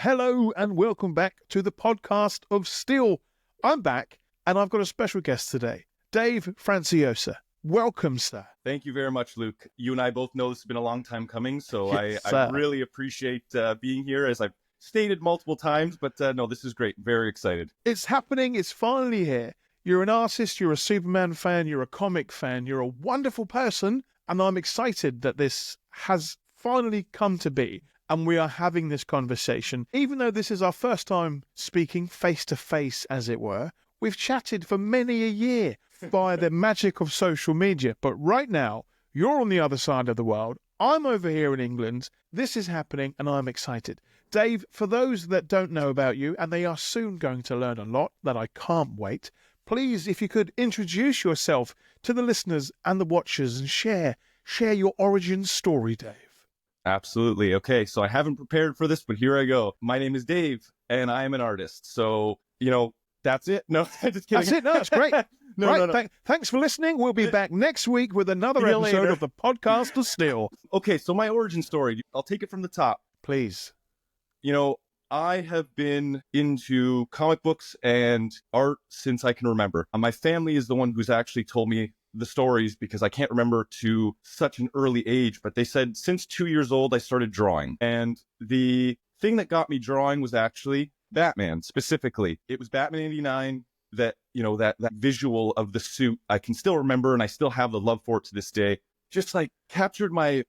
Hello and welcome back to the podcast of Still. I'm back and I've got a special guest today, Dave Franciosa. Welcome, sir. Thank you very much, Luke. You and I both know this has been a long time coming, so Yes, I really appreciate being here, as I've stated multiple times, but no, this is great. Very excited. It's happening. It's finally here. You're an artist, you're a Superman fan, you're a comic fan, you're a wonderful person, and I'm excited that this has finally come to be. And we are having this conversation. Even though this is our first time speaking face to face, as it were, we've chatted for many a year via the magic of social media. But right now, you're on the other side of the world. I'm over here in England. This is happening and I'm excited. Dave, for those that don't know about you, and they are soon going to learn a lot that I can't wait, please, if you could introduce yourself to the listeners and the watchers and share your origin story, Dave. Absolutely. Okay, so I haven't prepared for this, but here I go. My name is Dave, and I am an artist. So, that's it. No, just kidding. That's it. No, it's great. No. Thanks for listening. We'll be back next week with another episode of the podcast of Still. Okay, so my origin story, I'll take it from the top. Please. I have been into comic books and art since I can remember. My family is the one who's actually told me the stories, because I can't remember to such an early age, but they said since 2 years old, I started drawing. And the thing that got me drawing was actually Batman specifically. It was Batman 89 that, that visual of the suit I can still remember, and I still have the love for it to this day. Just like captured my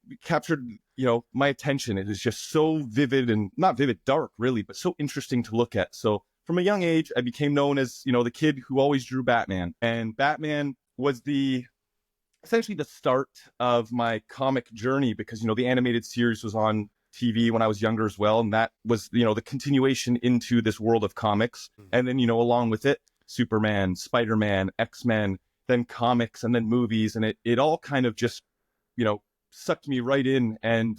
attention. It was just so vivid, and not vivid, dark really, but so interesting to look at. So from a young age, I became known as, the kid who always drew Batman. And Batman was essentially the start of my comic journey, because, the animated series was on TV when I was younger as well. And that was, the continuation into this world of comics. And then, along with it, Superman, Spider-Man, X-Men, then comics, and then movies. And it all kind of just, sucked me right in. And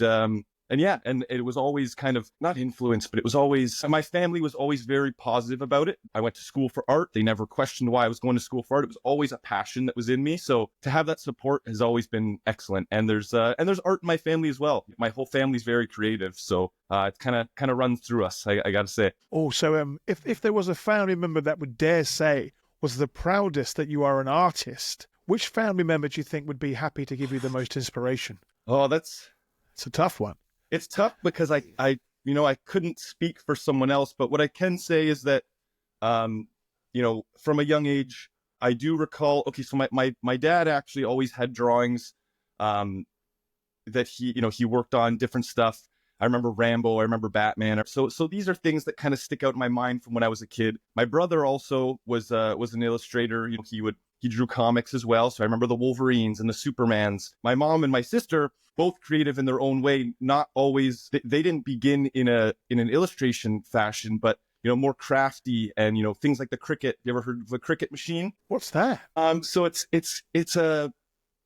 it was always kind of not influenced, but it was always, my family was always very positive about it. I went to school for art. They never questioned why I was going to school for art. It was always a passion that was in me. So to have that support has always been excellent. And there's art in my family as well. My whole family's very creative. So it kind of runs through us, I got to say. Oh, so if there was a family member that would dare say was the proudest that you are an artist, which family member do you think would be happy to give you the most inspiration? Oh, it's a tough one. It's tough because I couldn't speak for someone else, but what I can say is that, from a young age, I do recall, okay, so my dad actually always had drawings, that he worked on different stuff. I remember Rambo, I remember Batman. So these are things that kind of stick out in my mind from when I was a kid. My brother also was an illustrator. He drew comics as well. So I remember the Wolverines and the Supermans. My mom and my sister, both creative in their own way, not always, they didn't begin in an illustration fashion, but, more crafty and, things like the Cricut. You ever heard of the Cricut machine? What's that? So it's a,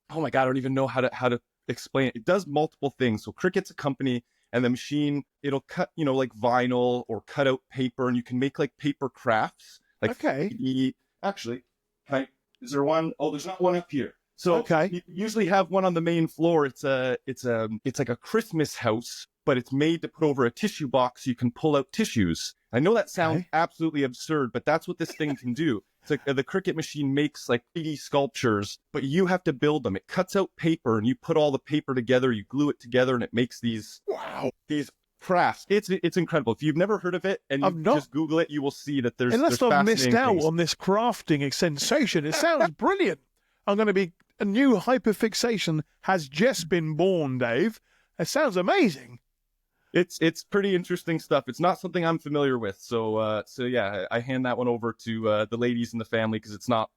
oh my God, I don't even know how to explain it. It does multiple things. So Cricut's a company, and the machine, it'll cut, like vinyl or cut out paper, and you can make like paper crafts. Like, okay. Actually, is there one? Oh, there's not one up here. So okay. You usually have one on the main floor. It's like a Christmas house, but it's made to put over a tissue box so you can pull out tissues. I know that sounds absolutely absurd, but that's what this thing can do. It's like the Cricut machine makes like 3D sculptures, but you have to build them. It cuts out paper, and you put all the paper together, you glue it together, and it makes these crafts. It's incredible. If you've never heard of it and you just Google it, you will see that there's Unless I've missed out on this crafting sensation. It sounds brilliant. A new hyperfixation has just been born, Dave. It sounds amazing. It's pretty interesting stuff. It's not something I'm familiar with. So yeah, I hand that one over to the ladies in the family, because it's not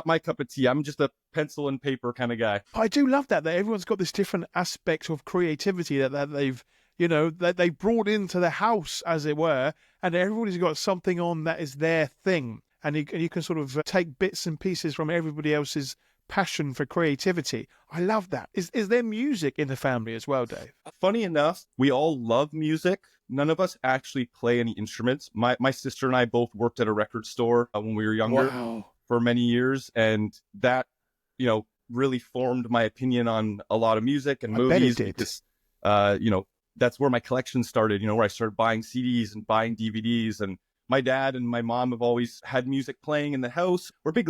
my cup of tea. I'm just a pencil and paper kind of guy. I do love that everyone's got this different aspect of creativity that they've, that they brought into the house, as it were, and everybody's got something on that is their thing. And you can sort of take bits and pieces from everybody else's passion for creativity. I love that. Is there music in the family as well, Dave? Funny enough, we all love music. None of us actually play any instruments. My sister and I both worked at a record store when we were younger for many years, and that, really formed my opinion on a lot of music and movies. Bet it did. Because, that's where my collection started, where I started buying CDs and buying DVDs. And my dad and my mom have always had music playing in the house. We're big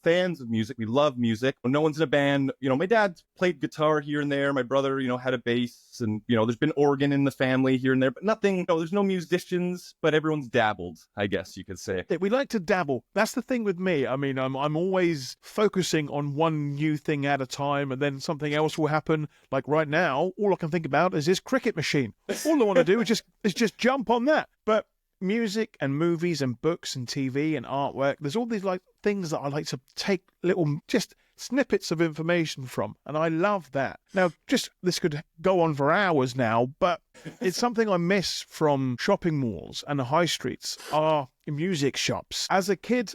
fans of music. We love music. When no one's in a band, my dad played guitar here and there. My brother, had a bass, and, there's been organ in the family here and there, but nothing, there's no musicians, but everyone's dabbled, I guess you could say. We like to dabble. That's the thing with me. I mean, I'm always focusing on one new thing at a time, and then something else will happen. Like right now, all I can think about is this cricket machine. All I want to do is just jump on that. But music and movies and books and TV and artwork, there's all these like things that I like to take little just snippets of information from, and I love that. Now, this could go on for hours now, but it's something I miss from shopping malls and the high streets are music shops. As a kid,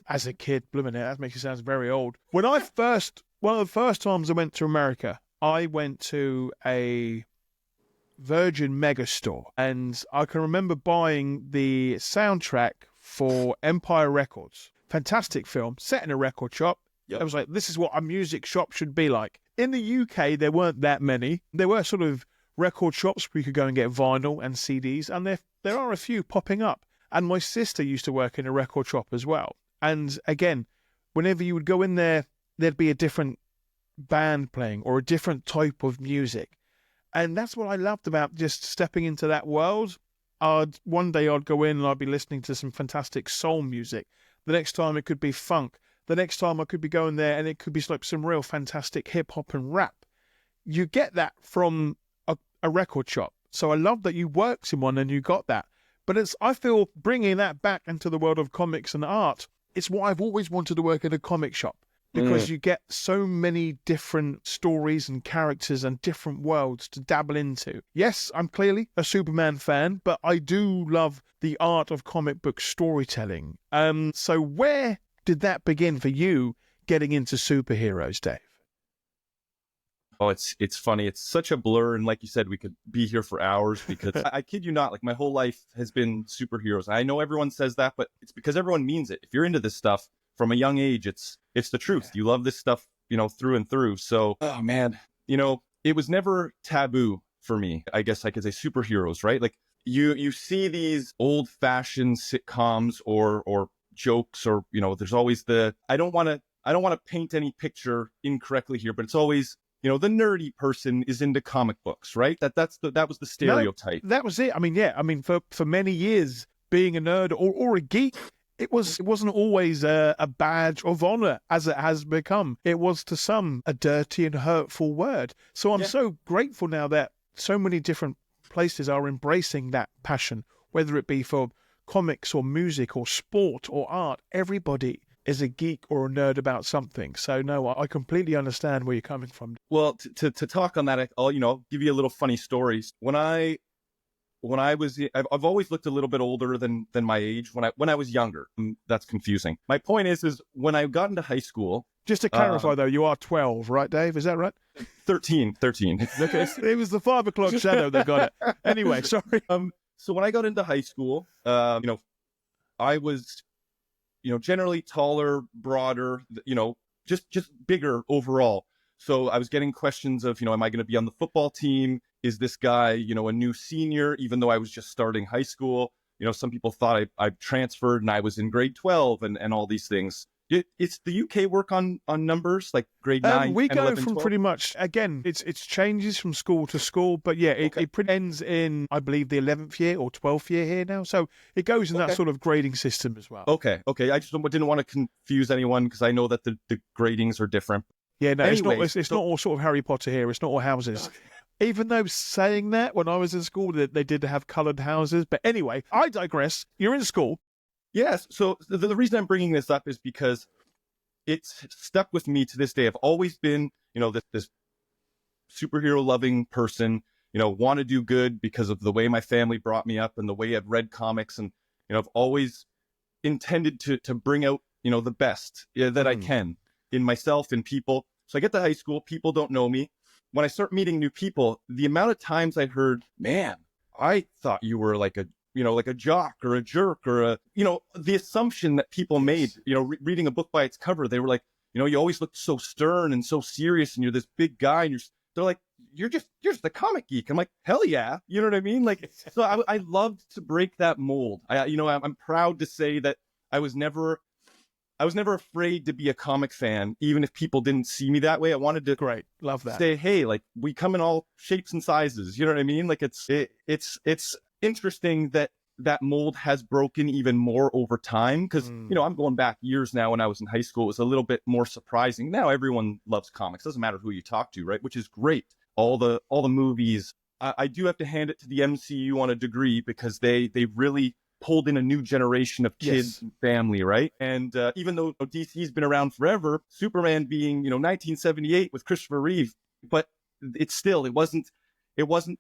blooming it, that makes you sound very old. One of the first times I went to America, I went to a Virgin Megastore, and I can remember buying the soundtrack for Empire Records. Fantastic film, set in a record shop. Yep. I was like, this is what a music shop should be like. In the UK, there weren't that many. There were sort of record shops where you could go and get vinyl and CDs, and there are a few popping up. And my sister used to work in a record shop as well. And again, whenever you would go in there, there'd be a different band playing or a different type of music. And that's what I loved about just stepping into that world. One day I'd go in and I'd be listening to some fantastic soul music. The next time it could be funk. The next time I could be going there and it could be like some real fantastic hip hop and rap. You get that from a record shop. So I love that you worked in one and you got that. But I feel bringing that back into the world of comics and art, it's what I've always wanted to work in a comic shop. Because you get so many different stories and characters and different worlds to dabble into. Yes, I'm clearly a Superman fan, but I do love the art of comic book storytelling. So where did that begin for you getting into superheroes, Dave? Oh, it's funny. It's such a blur. And like you said, we could be here for hours because I kid you not, like my whole life has been superheroes. I know everyone says that, but it's because everyone means it. If you're into this stuff from a young age, it's the truth. You love this stuff, through and through. So, oh man, it was never taboo for me. I guess I could say superheroes, right? Like you see these old fashioned sitcoms or jokes or, there's always I don't want to paint any picture incorrectly here, but it's always, the nerdy person is into comic books, right? That was the stereotype. No, that was it. I mean, yeah. I mean, for many years, being a nerd or a geek, it wasn't always a badge of honor as it has become. It was to some a dirty and hurtful word. So I'm so grateful now that so many different places are embracing that passion, whether it be for comics or music or sport or art. Everybody is a geek or a nerd about something. So no, I completely understand where you're coming from. Well, to talk on that, I'll give you a little funny story. When I've always looked a little bit older than my age when I was younger. That's confusing. My point is when I got into high school. Just to clarify though, you are 12, right, Dave? Is that right? 13. Okay, it was the 5 o'clock shadow that got it. Anyway, sorry. So when I got into high school, I was, generally taller, broader, just bigger overall. So I was getting questions of, am I going to be on the football team? Is this guy, a new senior, even though I was just starting high school? Some people thought I transferred and I was in grade 12 and all these things. It's the UK work on numbers, like grade 9, we 10, go 11, from 12? pretty much, again, it's changes from school to school, but yeah, it pretty ends in, I believe, the 11th year or 12th year here now. So it goes in that sort of grading system as well. Okay. I just didn't want to confuse anyone because I know that the gradings are different. Yeah, no, anyways, it's not all sort of Harry Potter here. It's not all houses. Okay. Even though saying that when I was in school, they did have coloured houses. But anyway, I digress. You're in school. Yes. So the reason I'm bringing this up is because it's stuck with me to this day. I've always been, this superhero loving person, want to do good because of the way my family brought me up and the way I've read comics. And, I've always intended to bring out, the best that I can in myself and people. So I get to high school, people don't know me. When I start meeting new people, the amount of times I heard, man, I thought you were like a jock or a jerk or the assumption that people made, reading a book by its cover, they were like, you always look so stern and so serious and you're this big guy and they're like, you're just a comic geek. I'm like, hell yeah. You know what I mean? Like, so I loved to break that mold. I'm proud to say that I was never afraid to be a comic fan, even if people didn't see me that way. I wanted to Great. Love that. say, hey, like, we come in all shapes and sizes. You know what I mean? Like, it's interesting that that mold has broken even more over time, because I'm going back years now. When I was in high school, it was a little bit more surprising. Now everyone loves comics. Doesn't matter who you talk to, right? Which is great. All the movies. I do have to hand it to the MCU on a degree, because they really pulled in a new generation of kids and family, right? And even though DC's been around forever, Superman being 1978 with Christopher Reeve, but it wasn't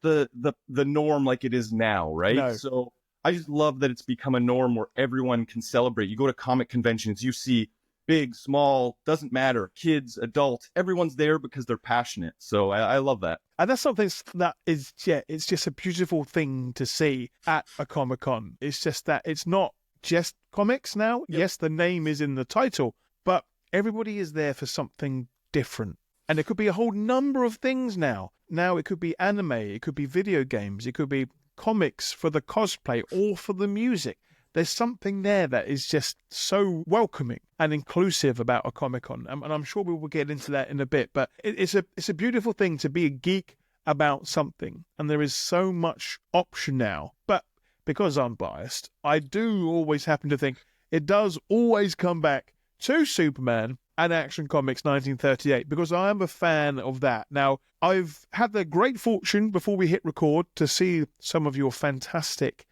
the norm like it is now, right? No. So I just love that it's become a norm where everyone can celebrate. You go to comic conventions, you see big, small, doesn't matter, kids, adults, everyone's there because they're passionate. So I love that. And that's something that is, it's just a beautiful thing to see at a Comic-Con. It's just that it's not just comics now. Yep. Yes, the name is in the title, but everybody is there for something different. And it could be a whole number of things now. Now it could be anime, it could be video games, it could be comics for the cosplay or for the music. There's something there that is just so welcoming and inclusive about a Comic-Con. And I'm sure we will get into that in a bit. But it's a beautiful thing to be a geek about something. And there is so much option now. But because I'm biased, I do always happen to think it does always come back to Superman and Action Comics 1938, because I am a fan of that. Now, I've had the great fortune, before we hit record, to see some of your fantastic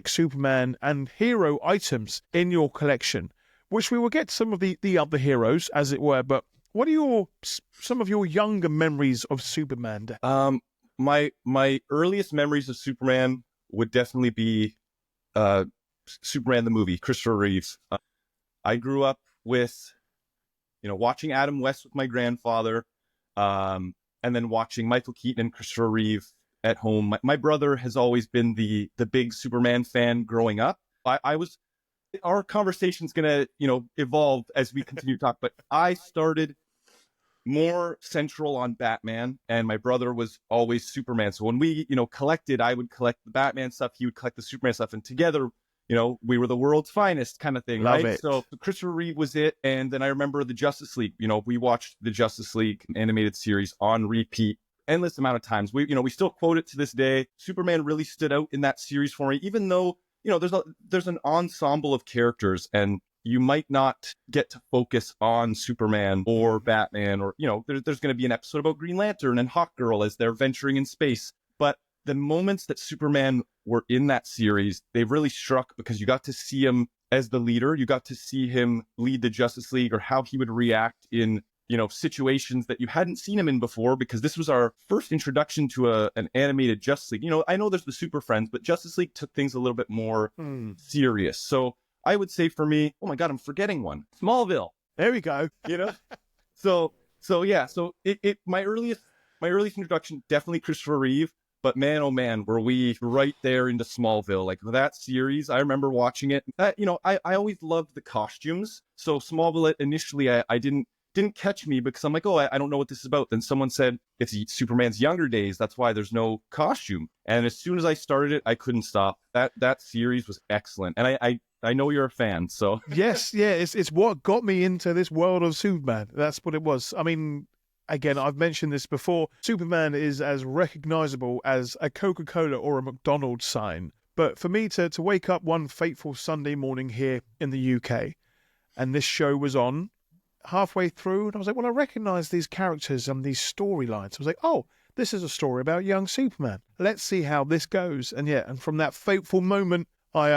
Superman and hero items in your collection, which we will get some of the other heroes, as it were. But what are some of your younger memories of Superman? My earliest memories of Superman would definitely be Superman the movie, Christopher Reeve. I grew up with watching Adam West with my grandfather, and then watching Michael Keaton and Christopher Reeve at home. My brother has always been the big Superman fan growing up. Our conversation's gonna evolve as we continue to talk, but I started more central on Batman, and my brother was always Superman. So when we collected, I would collect the Batman stuff, he would collect the Superman stuff, and together we were the world's finest kind of thing. Love right? It. So Christopher Reeve was it. And then I remember the Justice League. We watched the Justice League animated series on repeat endless amount of times. We still quote it to this day. Superman really stood out in that series for me, even though, there's an ensemble of characters, and you might not get to focus on Superman or Batman, or, there's going to be an episode about Green Lantern and Hawkgirl as they're venturing in space. But the moments that Superman were in that series, they really struck, because you got to see him as the leader. You got to see him lead the Justice League, or how he would react in, situations that you hadn't seen him in before, because this was our first introduction to an animated Justice League. I know there's the Super Friends, but Justice League took things a little bit more serious. So I would say for me, oh my God, I'm forgetting one. Smallville. There we go. So yeah. So my earliest introduction, definitely Christopher Reeve. But man, oh man, were we right there into Smallville. Like that series, I remember watching it. I always loved the costumes. So Smallville, initially, I didn't catch me, because I'm like, oh, I don't know what this is about. Then someone said, it's Superman's younger days. That's why there's no costume. And as soon as I started it, I couldn't stop. That series was excellent. And I know you're a fan, so. Yes, yeah, it's what got me into this world of Superman. That's what it was. I mean, again, I've mentioned this before. Superman is as recognizable as a Coca-Cola or a McDonald's sign. But for me to wake up one fateful Sunday morning here in the UK, and this show was on halfway through, and I was like, well, I recognize these characters and these storylines. I was like, oh, this is a story about young Superman. Let's see how this goes. And from that fateful moment, I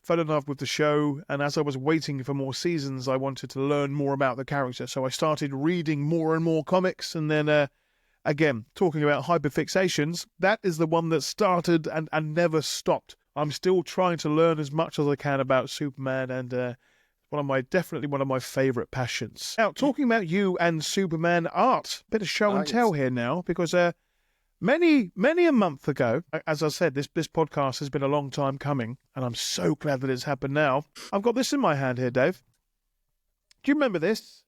fell in love with the show, and as I was waiting for more seasons, I wanted to learn more about the character. So I started reading more and more comics, and then, again, talking about hyperfixations, that is the one that started and never stopped. I'm still trying to learn as much as I can about Superman, and definitely one of my favourite passions. Now, talking about you and Superman art, bit of show and tell here now, because many a month ago, as I said, this podcast has been a long time coming, and I'm so glad that it's happened now. I've got this in my hand here, Dave. Do you remember this?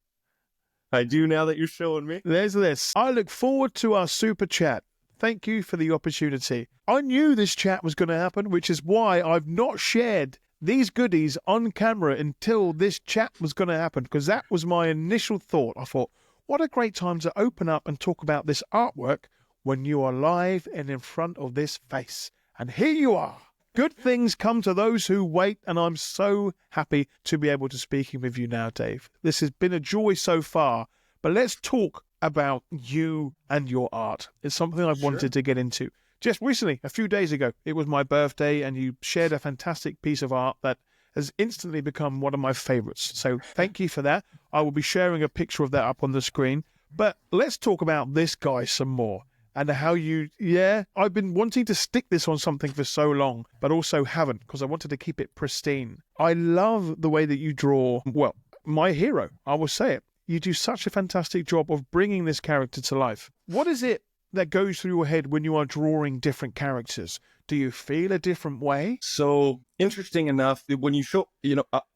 I do now that you're showing me. There's this. I look forward to our super chat. Thank you for the opportunity. I knew this chat was going to happen, which is why I've not shared these goodies on camera until this chat was going to happen, because that was my initial thought. I thought, what a great time to open up and talk about this artwork when you are live and in front of this face. And here you are. Good things come to those who wait, and I'm so happy to be able to speaking with you now, Dave. This has been a joy so far, but let's talk about you and your art. It's something I've wanted to get into. Just recently, a few days ago, it was my birthday, and you shared a fantastic piece of art that has instantly become one of my favorites. So thank you for that. I will be sharing a picture of that up on the screen. But let's talk about this guy some more. And how I've been wanting to stick this on something for so long, but also haven't, because I wanted to keep it pristine. I love the way that you draw, well, my hero, I will say it. You do such a fantastic job of bringing this character to life. What is it that goes through your head when you are drawing different characters? Do you feel a different way? So, interesting enough, when you show,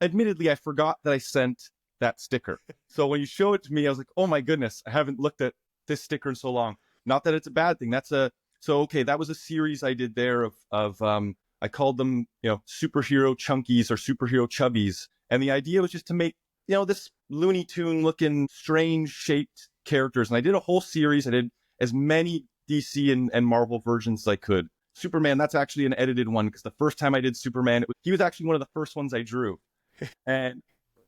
admittedly, I forgot that I sent that sticker. So when you show it to me, I was like, oh my goodness, I haven't looked at this sticker in so long. Not that it's a bad thing. That was a series I did there of I called them, superhero chunkies or superhero chubbies. And the idea was just to make, this Looney Tune looking strange shaped characters. And I did a whole series. I did as many DC and Marvel versions as I could. Superman, that's actually an edited one, because the first time I did Superman, he was actually one of the first ones I drew. And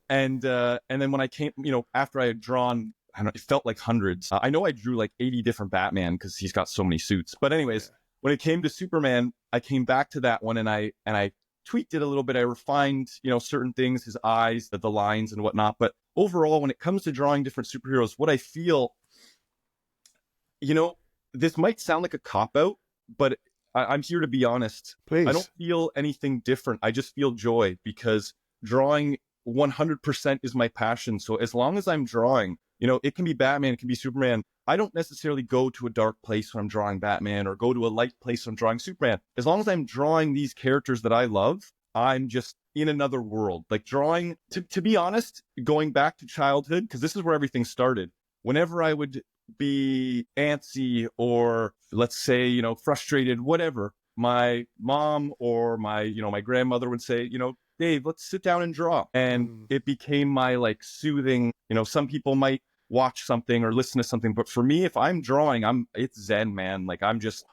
then when I came, after I had drawn, I don't know, it felt like hundreds. I know I drew like 80 different Batman because he's got so many suits. But anyways, when it came to Superman, I came back to that one and I tweaked it a little bit. I refined, certain things, his eyes, the lines and whatnot. But overall, when it comes to drawing different superheroes, what I feel, this might sound like a cop-out, but I'm here to be honest. Please. I don't feel anything different. I just feel joy, because drawing 100% is my passion. So as long as I'm drawing, it can be Batman, it can be Superman. I don't necessarily go to a dark place when I'm drawing Batman or go to a light place when I'm drawing Superman. As long as I'm drawing these characters that I love, I'm just in another world. Like drawing, to be honest, going back to childhood, because this is where everything started. Whenever I would be antsy or, let's say, frustrated, whatever, my mom or my grandmother would say, Dave, let's sit down and draw. And it became my like soothing, some people might watch something or listen to something, but for me, if I'm drawing, it's zen, man. Like I'm just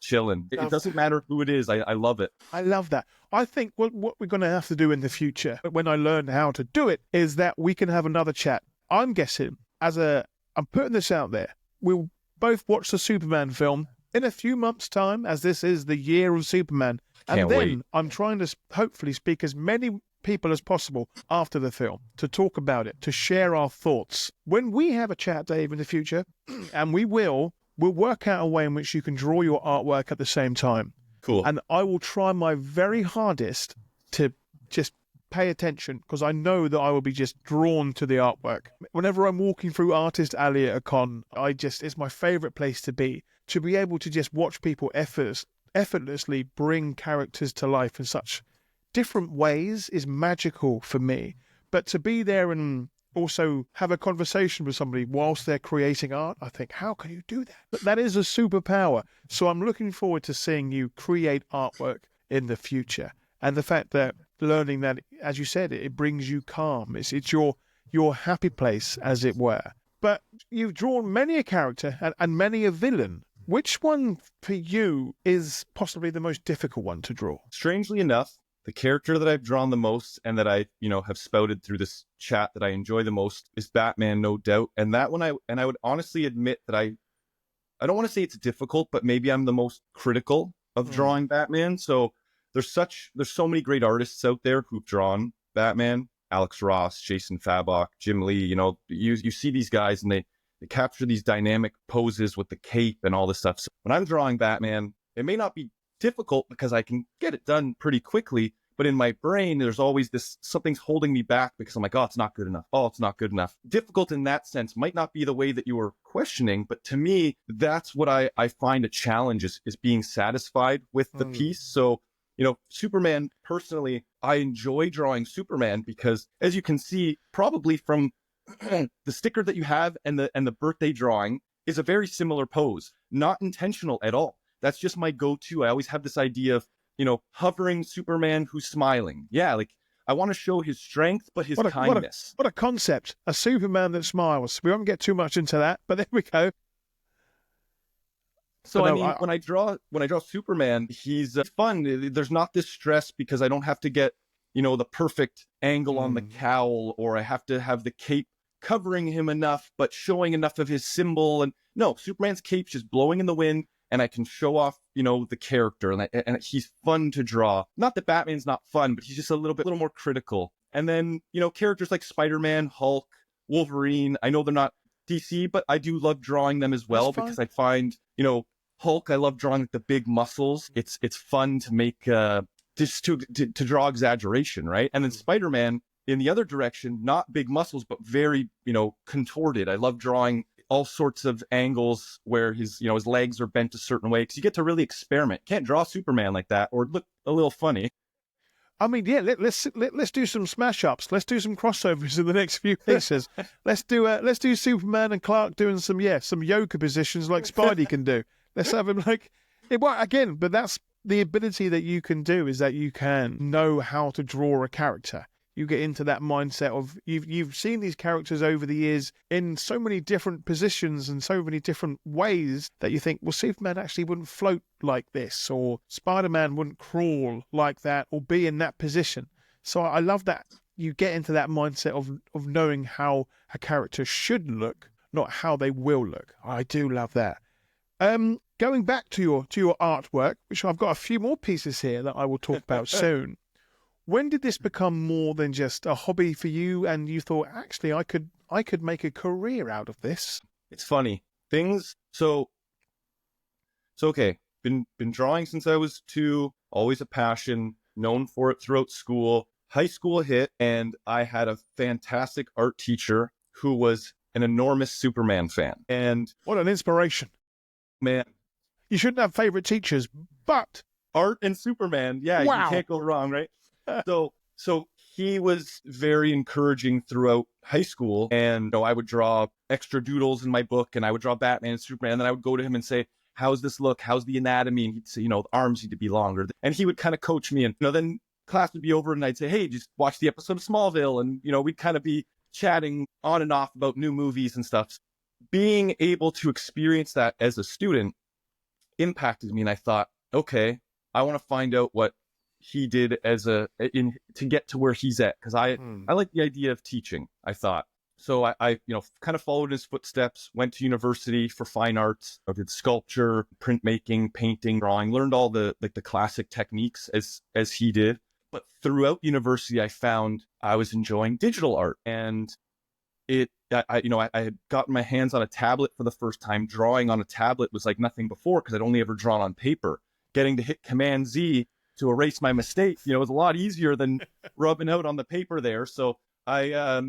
chilling. It doesn't matter who it is. I love it. I love that. I think what we're going to have to do in the future, when I learn how to do it, is that we can have another chat. I'm guessing, I'm putting this out there, we'll both watch the Superman film in a few months' time, as this is the year of Superman. And then wait. I'm trying to hopefully speak as many people as possible after the film to talk about it, to share our thoughts. When we have a chat, Dave, in the future, and we'll work out a way in which you can draw your artwork at the same time. Cool. And I will try my very hardest to just pay attention, because I know that I will be just drawn to the artwork. Whenever I'm walking through Artist Alley at a con, it's my favorite place to be able to just watch people effortlessly bring characters to life in such different ways is magical for me. But to be there and also have a conversation with somebody whilst they're creating art, I think, how can you do that? But that is a superpower. So I'm looking forward to seeing you create artwork in the future. And the fact that learning that, as you said, it brings you calm. It's your happy place, as it were. But you've drawn many a character and many a villain. Which one for you is possibly the most difficult one to draw? Strangely enough, the character that I've drawn the most and that I, have spouted through this chat that I enjoy the most is Batman, no doubt. And that one I would honestly admit that I don't want to say it's difficult, but maybe I'm the most critical of drawing Batman. So there's so many great artists out there who've drawn Batman, Alex Ross, Jason Fabok, Jim Lee, you see these guys and they capture these dynamic poses with the cape and all this stuff. So when I'm drawing Batman, it may not be difficult because I can get it done pretty quickly, but in my brain, there's always something's holding me back because I'm like, oh, it's not good enough. Oh, it's not good enough. Difficult in that sense might not be the way that you were questioning, but to me, that's what I find a challenge is being satisfied with the piece. So, Superman, personally, I enjoy drawing Superman because, as you can see, probably from the sticker that you have and the birthday drawing is a very similar pose, not intentional at all. That's just my go-to. I always have this idea of, hovering Superman who's smiling. Yeah, like I want to show his strength, but his kindness. What a concept. A Superman that smiles. We won't get too much into that, but there we go. So when I draw Superman, he's fun. There's not this stress because I don't have to get, the perfect angle on the cowl, or I have to have the cape covering him enough, but showing enough of his symbol. And no, Superman's cape's just blowing in the wind, and I can show off, the character, and he's fun to draw. Not that Batman's not fun, but he's just a little more critical. And then, characters like Spider-Man, Hulk, Wolverine. I know they're not DC, but I do love drawing them as well because I find, Hulk, I love drawing the big muscles. It's fun to make just to draw exaggeration, right? And then Spider-Man in the other direction, not big muscles, but very, contorted. I love drawing all sorts of angles where his legs are bent a certain way, because you get to really experiment. Can't draw Superman like that or look a little funny. I mean, yeah, let's do some smash ups. Let's do some crossovers in the next few pieces. let's do Superman and Clark doing some yoga positions like Spidey can do. Let's have him again. But that's the ability that you can do, is that you can know how to draw a character. You get into that mindset of you've seen these characters over the years in so many different positions and so many different ways that you think, well, Superman actually wouldn't float like this, or Spider-Man wouldn't crawl like that, or be in that position. So I love that you get into that mindset of knowing how a character should look, not how they will look. I do love that. Going back to your artwork, which I've got a few more pieces here that I will talk about soon. When did this become more than just a hobby for you, and you thought, actually, I could make a career out of this? It's funny. So okay. Been drawing since I was 2, always a passion, known for it throughout school. High school hit, and I had a fantastic art teacher who was an enormous Superman fan. And what an inspiration. Man. You shouldn't have favorite teachers, but art and Superman, yeah, wow. You can't go wrong, right? So he was very encouraging throughout high school, and I would draw extra doodles in my book, and I would draw Batman and Superman, and then I would go to him and say, how's this look? How's the anatomy? And he'd say, the arms need to be longer. And he would kind of coach me, and then class would be over, and I'd say, hey, just watch the episode of Smallville, and we'd kind of be chatting on and off about new movies and stuff. Being able to experience that as a student impacted me, and I thought, okay, I want to find out what he did to get to where he's at, because I like the idea of teaching, I thought. So I kind of followed his footsteps, went to university for fine arts. I did sculpture, printmaking, painting, drawing, learned all the classic techniques as he did. But throughout university, I found I was enjoying digital art, and I had gotten my hands on a tablet for the first time. Drawing on a tablet was like nothing before, because I'd only ever drawn on paper. Getting to hit Command Z to erase my mistakes, was a lot easier than rubbing out on the paper there. So I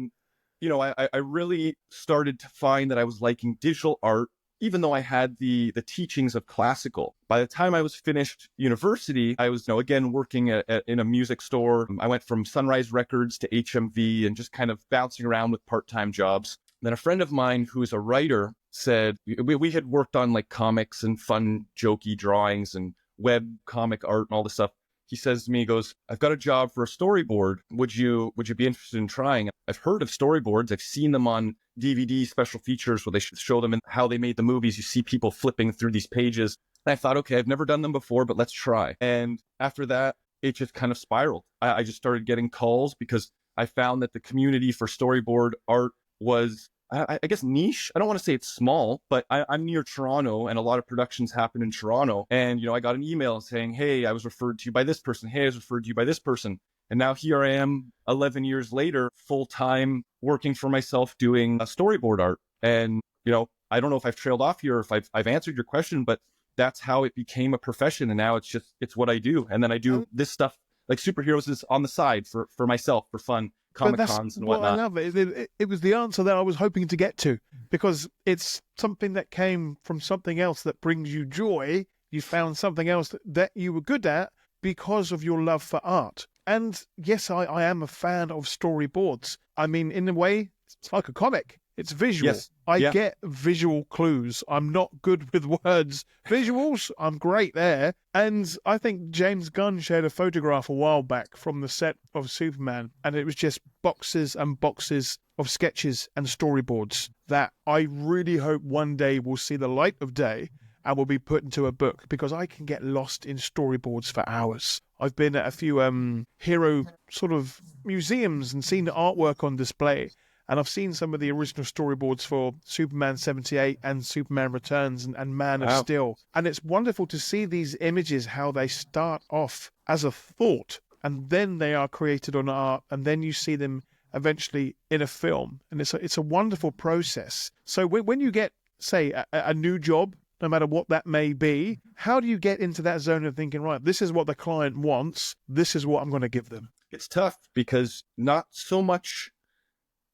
really started to find that I was liking digital art, even though I had the teachings of classical. By the time I was finished university, I was, again, working in a music store. I went from Sunrise Records to HMV and just kind of bouncing around with part-time jobs. Then a friend of mine who's a writer said, we had worked on like comics and fun, jokey drawings and web comic art and all this stuff. He says to me, he goes, I've got a job for a storyboard. Would you be interested in trying? I've heard of storyboards. I've seen them on DVD special features where they show them and how they made the movies. You see people flipping through these pages. And I thought, okay, I've never done them before, but let's try. And after that, it just kind of spiraled. I just started getting calls because I found that the community for storyboard art was, I guess, niche. I don't want to say it's small, but I'm near Toronto, and a lot of productions happen in Toronto. And, I got an email saying, hey, I was referred to you by this person. Hey, I was referred to you by this person. And now here I am 11 years later, full-time working for myself doing storyboard art. And, I don't know if I've trailed off here, or if I've answered your question, but that's how it became a profession. And now it's what I do. And then I do this stuff like superheroes is on the side for myself, for fun. Comic-Cons and whatnot. I love it. It was the answer that I was hoping to get to, because it's something that came from something else that brings you joy. You found something else that you were good at because of your love for art. And yes, I am a fan of storyboards. I mean, in a way, it's like a comic. It's visual. Yes. I Yeah. get visual clues. I'm not good with words. Visuals, I'm great there. And I think James Gunn shared a photograph a while back from the set of Superman, and it was just boxes and boxes of sketches and storyboards that I really hope one day will see the light of day and will be put into a book, because I can get lost in storyboards for hours. I've been at a few hero sort of museums and seen the artwork on display. And I've seen some of the original storyboards for Superman 78 and Superman Returns and Man of Steel. And it's wonderful to see these images, how they start off as a thought, and then they are created on art, and then you see them eventually in a film. And it's a wonderful process. So when you get, say, a new job, no matter what that may be, how do you get into that zone of thinking, right, this is what the client wants, this is what I'm going to give them? It's tough because not so much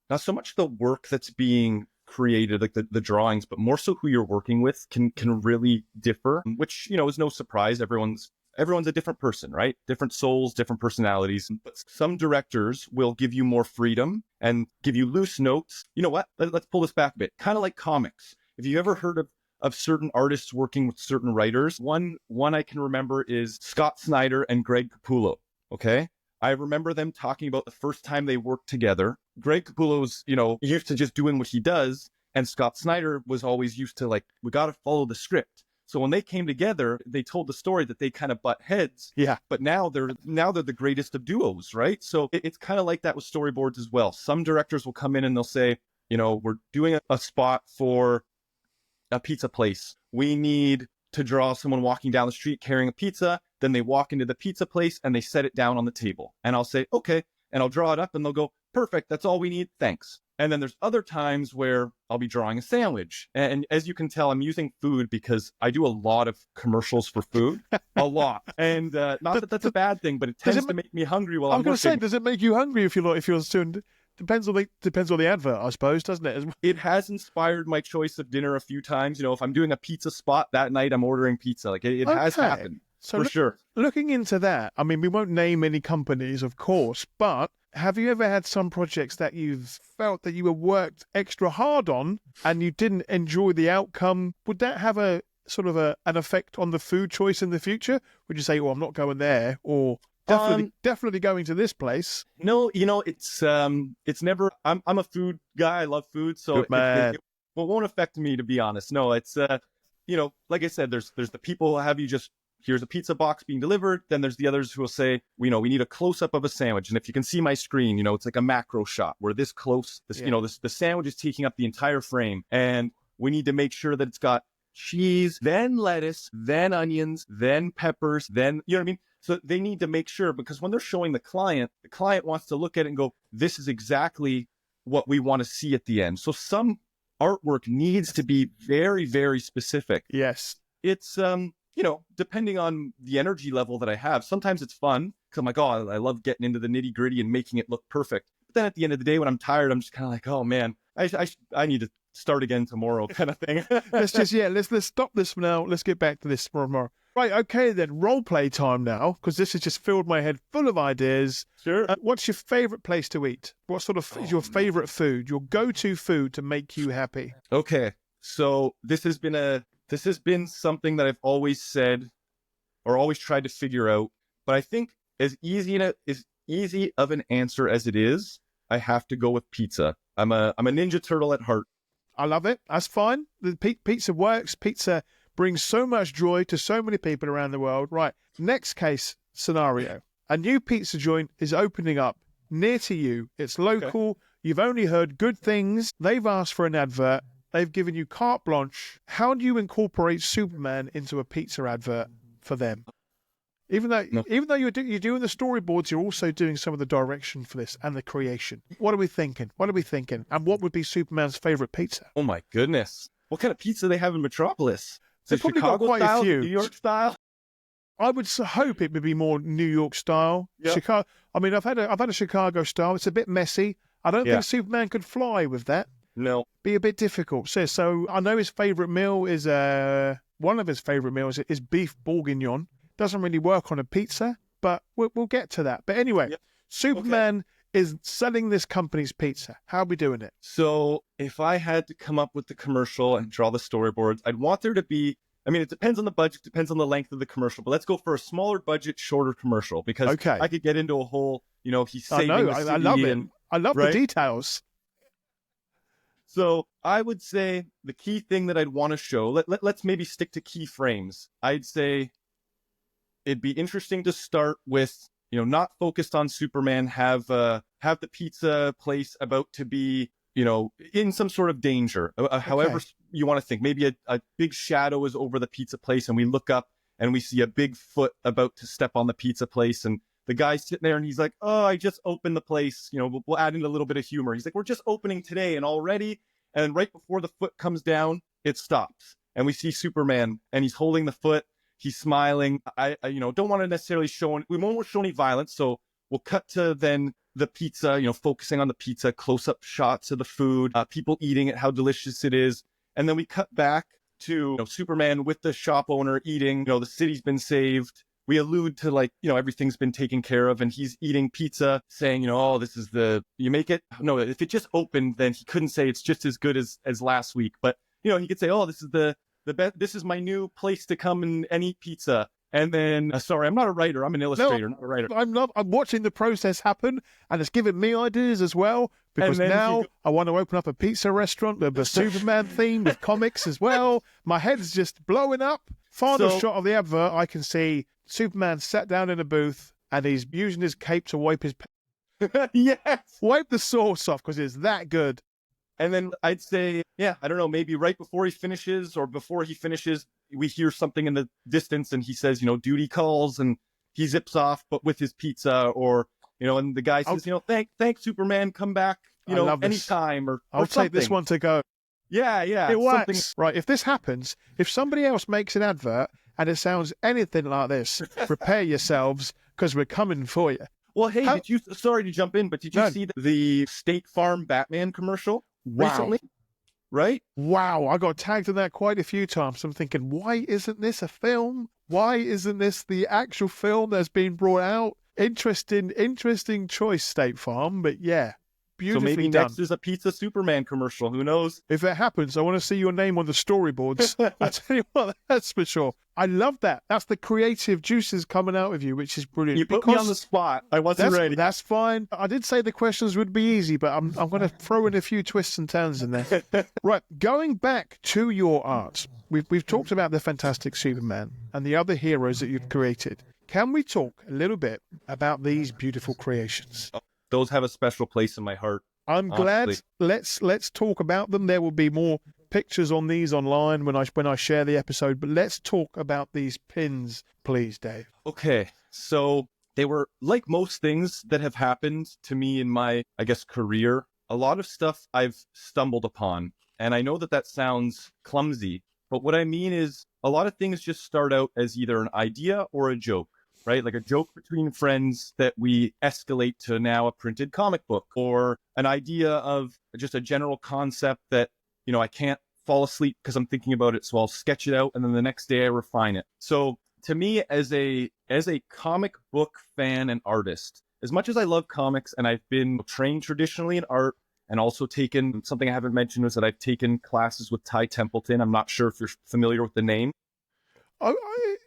the work that's being created, like the drawings, but more so who you're working with can really differ, which, is no surprise. Everyone's a different person, right? Different souls, different personalities. But some directors will give you more freedom and give you loose notes. You know what? Let's pull this back a bit. Kind of like comics. If you ever heard of certain artists working with certain writers, one I can remember is Scott Snyder and Greg Capullo. Okay. I remember them talking about the first time they worked together. Greg Capullo's, used to just doing what he does. And Scott Snyder was always used to, like, we got to follow the script. So when they came together, they told the story that they kind of butt heads. Yeah. But now they're the greatest of duos, right? So it's kind of like that with storyboards as well. Some directors will come in and they'll say, we're doing a spot for a pizza place. We need to draw someone walking down the street carrying a pizza. Then they walk into the pizza place and they set it down on the table. And I'll say, okay. And I'll draw it up and they'll go, perfect. That's all we need. Thanks. And then there's other times where I'll be drawing a sandwich. And as you can tell, I'm using food because I do a lot of commercials for food, a lot. And not that that's a bad thing, but it tends to make me hungry while I'm working. I was going to say, does it make you hungry if you're doing? Depends on the advert, I suppose, doesn't it? It has inspired my choice of dinner a few times. If I'm doing a pizza spot that night, I'm ordering pizza. Like it has happened. So sure. Looking into that, I mean, we won't name any companies, of course, but have you ever had some projects that you've felt that you were worked extra hard on and you didn't enjoy the outcome? Would that have a sort of an effect on the food choice in the future? Would you say, "Oh, I'm not going there," or definitely going to this place? No, it's never. I'm a food guy. I love food, so it won't affect me, to be honest. No, it's like I said, there's the people who have you just, here's a pizza box being delivered. Then there's the others who will say, we need a close-up of a sandwich. And if you can see my screen, it's like a macro shot where this close, the sandwich is taking up the entire frame. And we need to make sure that it's got cheese, then lettuce, then onions, then peppers, then, you know what I mean? So they need to make sure, because when they're showing the client wants to look at it and go, this is exactly what we want to see at the end. So some artwork needs to be very, very specific. Yes. It's, depending on the energy level that I have, sometimes it's fun because I'm like, oh, I love getting into the nitty gritty and making it look perfect. But then at the end of the day, when I'm tired, I'm just kind of like, oh man, I need to start again tomorrow, kind of thing. let's stop this for now. Let's get back to this tomorrow. Right, okay then, role play time now, because this has just filled my head full of ideas. Sure. What's your favorite place to eat? What sort of is your favorite food, your go-to food to make you happy? Okay, so this has been something that I've always said or always tried to figure out, but I think as easy of an answer as it is, I have to go with pizza. I'm a Ninja Turtle at heart. I love it. That's fine. The pizza works. Pizza brings so much joy to so many people around the world. Right. Next case scenario. A new pizza joint is opening up near to you. It's local. Okay. You've only heard good things. They've asked for an advert. They've given you carte blanche. How do you incorporate Superman into a pizza advert for them? Even though you're doing the storyboards, you're also doing some of the direction for this and the creation. What are we thinking? And what would be Superman's favorite pizza? Oh my goodness. What kind of pizza do they have in Metropolis? They've probably got quite a few. New York style? I would hope it would be more New York style. Yep. Chicago. I mean, I've had a Chicago style. It's a bit messy. I don't think Superman could fly with that. No. Be a bit difficult. So I know his favorite meal is one of his favorite meals is beef bourguignon. Doesn't really work on a pizza, but we'll get to that. But anyway, Superman is selling this company's pizza. How are we doing it? So if I had to come up with the commercial and draw the storyboards, I'd want there to be, I mean, it depends on the budget, depends on the length of the commercial, but let's go for a smaller budget, shorter commercial, because Okay. I could get into a whole, he's I saving know. the city. I love it. And, I love right? the details. So I would say the key thing that I'd want to show, let's maybe stick to key frames. I'd say it'd be interesting to start with, not focused on Superman, have the pizza place about to be, in some sort of danger, however you want to think. Maybe a big shadow is over the pizza place and we look up and we see a big foot about to step on the pizza place, and the guy's sitting there and he's like, oh, I just opened the place. We'll add in a little bit of humor. He's like, we're just opening today and already. And right before the foot comes down, it stops. And we see Superman and he's holding the foot. He's smiling. I don't want to necessarily we won't show any violence. So we'll cut to then the pizza, focusing on the pizza, close-up shots of the food, people eating it, how delicious it is. And then we cut back to Superman with the shop owner eating, the city's been saved. We allude to everything's been taken care of, and he's eating pizza saying, oh, this is you make it. No, if it just opened, then he couldn't say it's just as good as last week. But, he could say, oh, this is the best. This is my new place to come and eat pizza. And then, sorry, I'm not a writer. I'm an illustrator, not a writer. I'm watching the process happen, and it's giving me ideas as well, because now I want to open up a pizza restaurant with a Superman theme with comics as well. My head's just blowing up. Final shot of the advert, I can see Superman sat down in a booth, and he's using his cape to wipe his... Yes! Wipe the sauce off, because it's that good. And then I'd say, I don't know, maybe right before he finishes or before he finishes, we hear something in the distance and he says, duty calls, and he zips off, but with his pizza, or, and the guy says, thanks, Superman, come back, anytime, or I'll take this one to go. Yeah. It works. Right, if this happens, if somebody else makes an advert and it sounds anything like this, prepare yourselves, because we're coming for you. Well, hey, sorry to jump in, but did you see the State Farm Batman commercial recently? Right? Wow, I got tagged in that quite a few times. I'm thinking, why isn't this a film? Why isn't this the actual film that's been brought out? Interesting choice, State Farm, but yeah, beautifully done. So maybe next is a Pizza Superman commercial. Who knows? If it happens, I want to see your name on the storyboards. I tell you what, that's for sure. I love that. That's the creative juices coming out of you, which is brilliant. You put me on the spot. I wasn't ready. That's fine. I did say the questions would be easy, but I'm going to throw in a few twists and turns in there. Right, going back to your art, we've talked about the Fantastic Superman and the other heroes that you've created. Can we talk a little bit about these beautiful creations? Those have a special place in my heart. I'm glad. Let's talk about them. There will be more pictures on these online when I share the episode, but let's talk about these pins, please, Dave. Okay, so they were, like most things that have happened to me in my, career, a lot of stuff I've stumbled upon. And I know that sounds clumsy, but what I mean is a lot of things just start out as either an idea or a joke. Right? Like a joke between friends that we escalate to now a printed comic book, or an idea of just a general concept that, I can't fall asleep because I'm thinking about it. So I'll sketch it out and then the next day I refine it. So to me, as a comic book fan and artist, as much as I love comics and I've been trained traditionally in art, and also taken, something I haven't mentioned was that I've taken classes with Ty Templeton. I'm not sure if you're familiar with the name.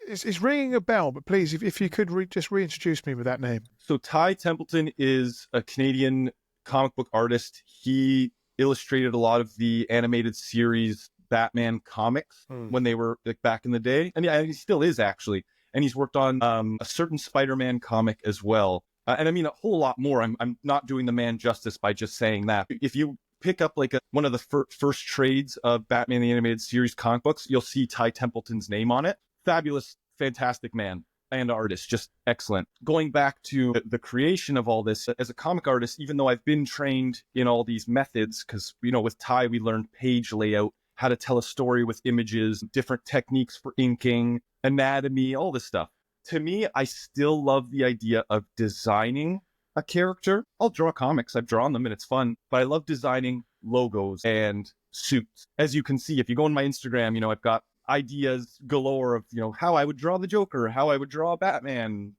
It's ringing a bell, but please, if you could just reintroduce me with that name. So Ty Templeton is a Canadian comic book artist. He illustrated a lot of the animated series Batman comics when they were back in the day. And yeah, he still is actually. And he's worked on a certain Spider-Man comic as well. And I mean, a whole lot more. I'm not doing the man justice by just saying that. If you pick up one of the first trades of Batman the Animated Series comic books, you'll see Ty Templeton's name on it. Fabulous, fantastic man and artist, just excellent. Going back to the creation of all this, as a comic artist, even though I've been trained in all these methods, because, with Ty, we learned page layout, how to tell a story with images, different techniques for inking, anatomy, all this stuff. To me, I still love the idea of designing a character. I'll draw comics. I've drawn them and it's fun, but I love designing logos and suits. As you can see, if you go on my Instagram, I've got ideas galore of, how I would draw the Joker, how I would draw Batman,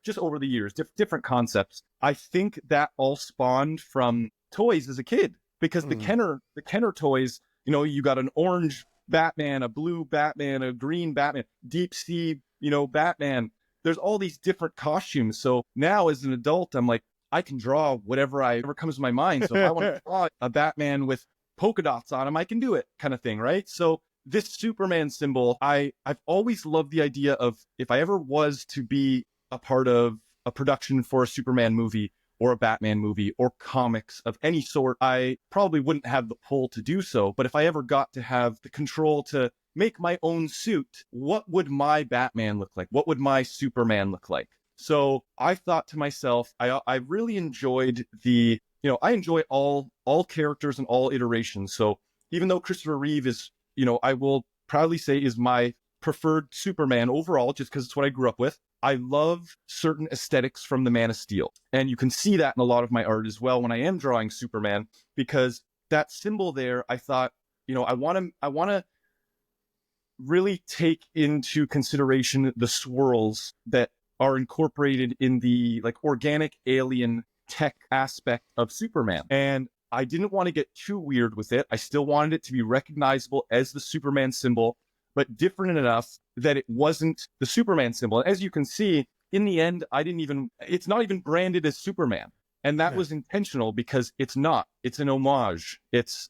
just over the years, different concepts. I think that all spawned from toys as a kid, because the Kenner toys, you know, you got an orange Batman, a blue Batman, a green Batman, deep sea, you know, Batman. There's all these different costumes. So now as an adult, I'm like, I can draw whatever comes to my mind. So if I want to draw a Batman with polka dots on him, I can do it, kind of thing, right? So this Superman symbol, I've always loved the idea of, if I ever was to be a part of a production for a Superman movie or a Batman movie or comics of any sort, I probably wouldn't have the pull to do so. But if I ever got to have the control to make my own suit, what would my Batman look like? What would my Superman look like? So I thought to myself, I really enjoyed I enjoy all characters and all iterations. So even though Christopher Reeve is, you know, I will proudly say is my preferred Superman overall, just because it's what I grew up with, I love certain aesthetics from the Man of Steel. And you can see that in a lot of my art as well when I am drawing Superman, because that symbol there, I thought, you know, I want to really take into consideration the swirls that are incorporated in the like organic alien tech aspect of Superman. And I didn't want to get too weird with it. I still wanted it to be recognizable as the Superman symbol, but different enough that it wasn't the Superman symbol. And as you can see, in the end, it's not even branded as Superman. And that was intentional, because it's not. It's an homage. It's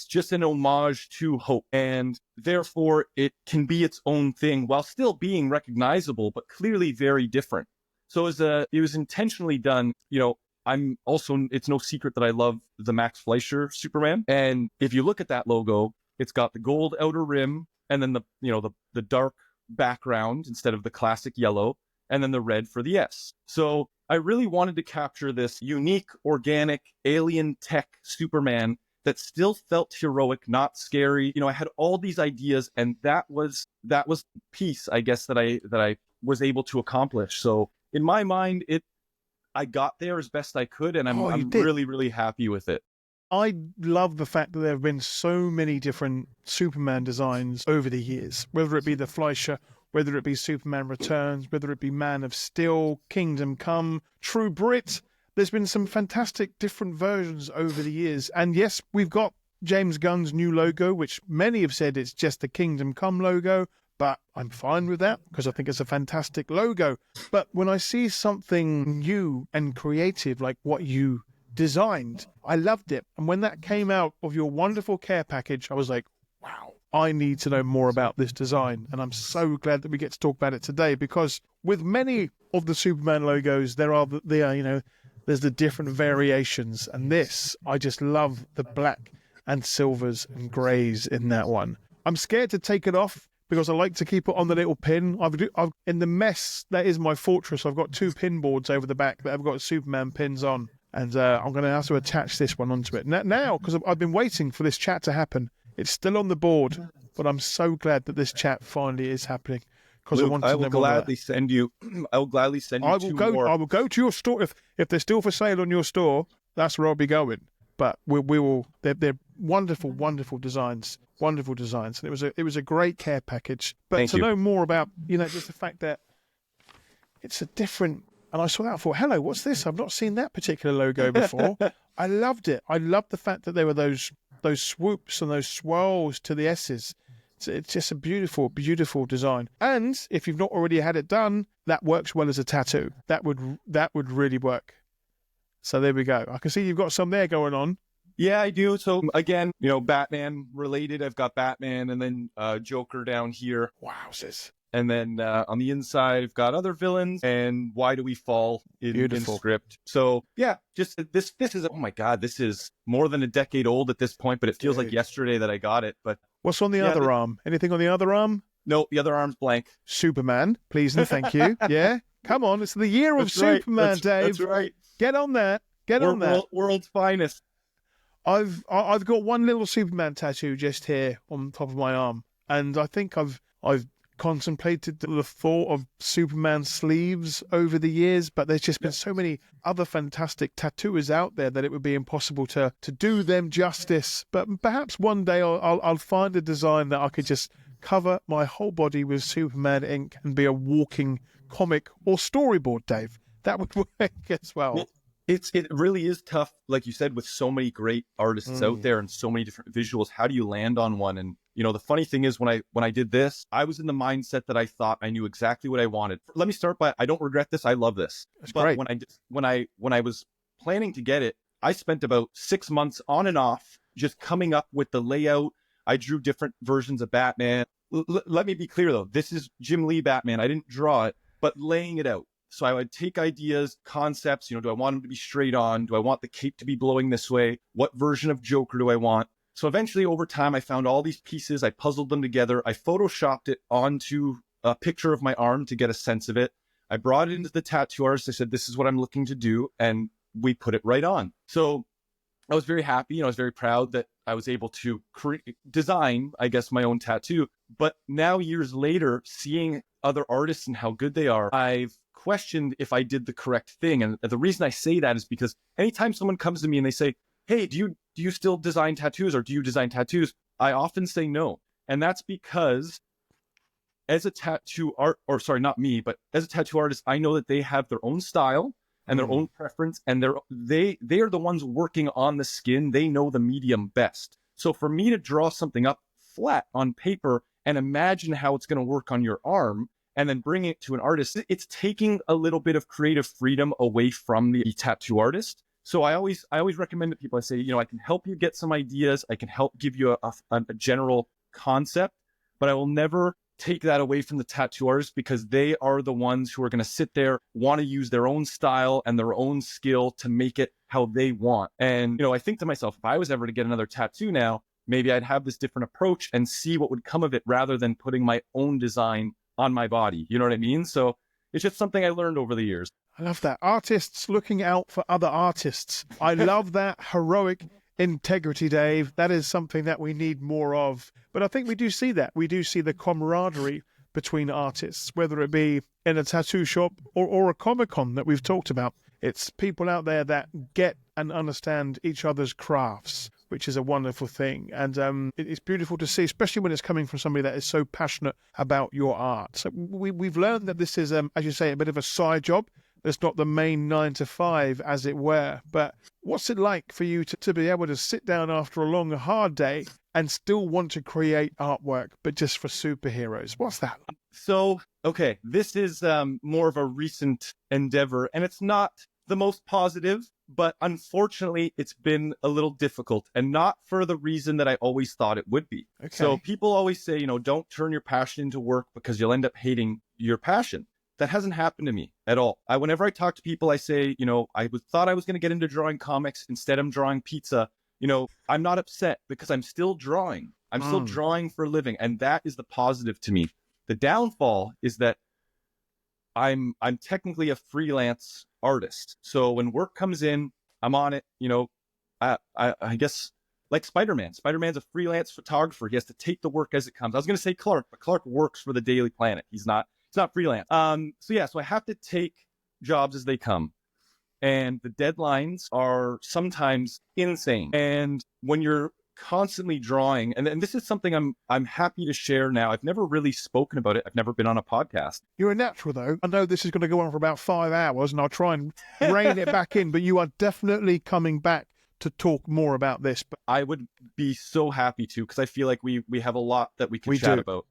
just an homage to Hope. And therefore, it can be its own thing while still being recognizable, but clearly very different. So it was intentionally done. You know, it's no secret that I love the Max Fleischer Superman. And if you look at that logo, it's got the gold outer rim, and then the dark background instead of the classic yellow, and then the red for the S. So I really wanted to capture this unique, organic, alien tech Superman that still felt heroic, not scary. You know, I had all these ideas, and that was the piece, I guess, that I was able to accomplish. So in my mind, I got there as best I could, and I'm really, really happy with it. I love the fact that there have been so many different Superman designs over the years, whether it be the Fleischer, whether it be Superman Returns, whether it be Man of Steel, Kingdom Come, True Brit. There's been some fantastic different versions over the years. And yes, we've got James Gunn's new logo, which many have said it's just the Kingdom Come logo, but I'm fine with that because I think it's a fantastic logo. But when I see something new and creative like what you designed, I loved it. And when that came out of your wonderful care package, I was like, wow, I need to know more about this design. And I'm so glad that we get to talk about it today, because with many of the Superman logos, there's the different variations. And this, I just love the black and silvers and greys in that one. I'm scared to take it off because I like to keep it on the little pin. I've in the mess that is my fortress, I've got 2 pin boards over the back that have got Superman pins on. And I'm going to have to attach this one onto it. Now, because I've been waiting for this chat to happen. It's still on the board, but I'm so glad that this chat finally is happening. Because I will gladly send you 2 more. I will go to your store. If they're still for sale on your store, that's where I'll be going. But we will. They're wonderful, wonderful designs. Wonderful designs. And it was a great care package. But Thank you. Know more about, just the fact that it's a different. And I saw that and thought, hello, what's this? I've not seen that particular logo before. I loved it. I loved the fact that there were those swoops and those swirls to the S's. It's just a beautiful, beautiful design. And if you've not already had it done, that works well as a tattoo. That would really work. So there we go. I can see you've got some there going on. Yeah, I do. So again, Batman related. I've got Batman and then Joker down here. Wow, sis. And then on the inside, I've got other villains and Why Do We Fall in script. So yeah, just this is, oh my God, this is more than a decade old at this point, but it feels like yesterday that I got it. But what's on the other arm? Anything on the other arm? No, the other arm's blank. Superman, please and thank you. Yeah, come on, it's the year of Superman, Dave. That's right. Get on that. On that. World's finest. I've got one little Superman tattoo just here on top of my arm, and I think I've contemplated the thought of Superman sleeves over the years, but there's just been so many other fantastic tattooers out there that it would be impossible to do them justice. But perhaps one day I'll find a design that I could just cover my whole body with Superman ink and be a walking comic or storyboard, Dave. That would work as well. It really is tough, like you said, with so many great artists out there and so many different visuals. How do you land on one? And the funny thing is, when I did this, I was in the mindset that I thought I knew exactly what I wanted. Let me start by, I don't regret this. I love this. That's but great. when I was planning to get it, I spent about 6 months on and off just coming up with the layout. I drew different versions of Batman. Let me be clear though, this is Jim Lee Batman. I didn't draw it, but laying it out. So I would take ideas, concepts, do I want him to be straight on? Do I want the cape to be blowing this way? What version of Joker do I want? So eventually over time, I found all these pieces. I puzzled them together. I photoshopped it onto a picture of my arm to get a sense of it. I brought it into the tattoo artist. I said, this is what I'm looking to do. And we put it right on. So I was very happy. I was very proud that I was able to design, I guess, my own tattoo. But now years later, seeing other artists and how good they are, I've questioned if I did the correct thing. And the reason I say that is because anytime someone comes to me and they say, hey, do you still design tattoos, or do you design tattoos? I often say no. And that's because as a tattoo art, or sorry, not me, but as a tattoo artist, I know that they have their own style and their own preference, and they are the ones working on the skin. They know the medium best. So for me to draw something up flat on paper and imagine how it's going to work on your arm, and then bring it to an artist, it's taking a little bit of creative freedom away from the tattoo artist. So I always recommend to people, I say, I can help you get some ideas. I can help give you a general concept, but I will never take that away from the tattoo artist, because they are the ones who are going to sit there, want to use their own style and their own skill to make it how they want. And, I think to myself, if I was ever to get another tattoo now, maybe I'd have this different approach and see what would come of it, rather than putting my own design on my body. You know what I mean? So it's just something I learned over the years. I love that. Artists looking out for other artists. I love that heroic integrity, Dave. That is something that we need more of. But I think we do see that. We do see the camaraderie between artists, whether it be in a tattoo shop or a Comic-Con that we've talked about. It's people out there that get and understand each other's crafts, which is a wonderful thing. And it's beautiful to see, especially when it's coming from somebody that is so passionate about your art. So we've learned that this is, as you say, a bit of a side job. It's not the main 9 to 5, as it were. But what's it like for you to be able to sit down after a long, hard day and still want to create artwork, but just for superheroes? What's that like? So, okay, this is more of a recent endeavor, and it's not the most positive, but unfortunately, it's been a little difficult, and not for the reason that I always thought it would be. Okay. So people always say, don't turn your passion into work, because you'll end up hating your passion. That hasn't happened to me at all. Whenever I talk to people, I say, I thought I was going to get into drawing comics. Instead, I'm drawing pizza. I'm not upset, because I'm still drawing. I'm still drawing for a living. And that is the positive to me. The downfall is that I'm technically a freelance artist. So when work comes in, I'm on it. I guess like Spider-Man. Spider-Man's a freelance photographer. He has to take the work as it comes. I was going to say Clark, but Clark works for the Daily Planet. He's not freelance. So I have to take jobs as they come. And the deadlines are sometimes insane. And when you're constantly drawing, and this is something I'm happy to share now. I've never really spoken about it. I've never been on a podcast. You're a natural, though. I know this is going to go on for about 5 hours, and I'll try and rein it back in, but you are definitely coming back to talk more about this. But I would be so happy to, because I feel like we have a lot that we can chat about.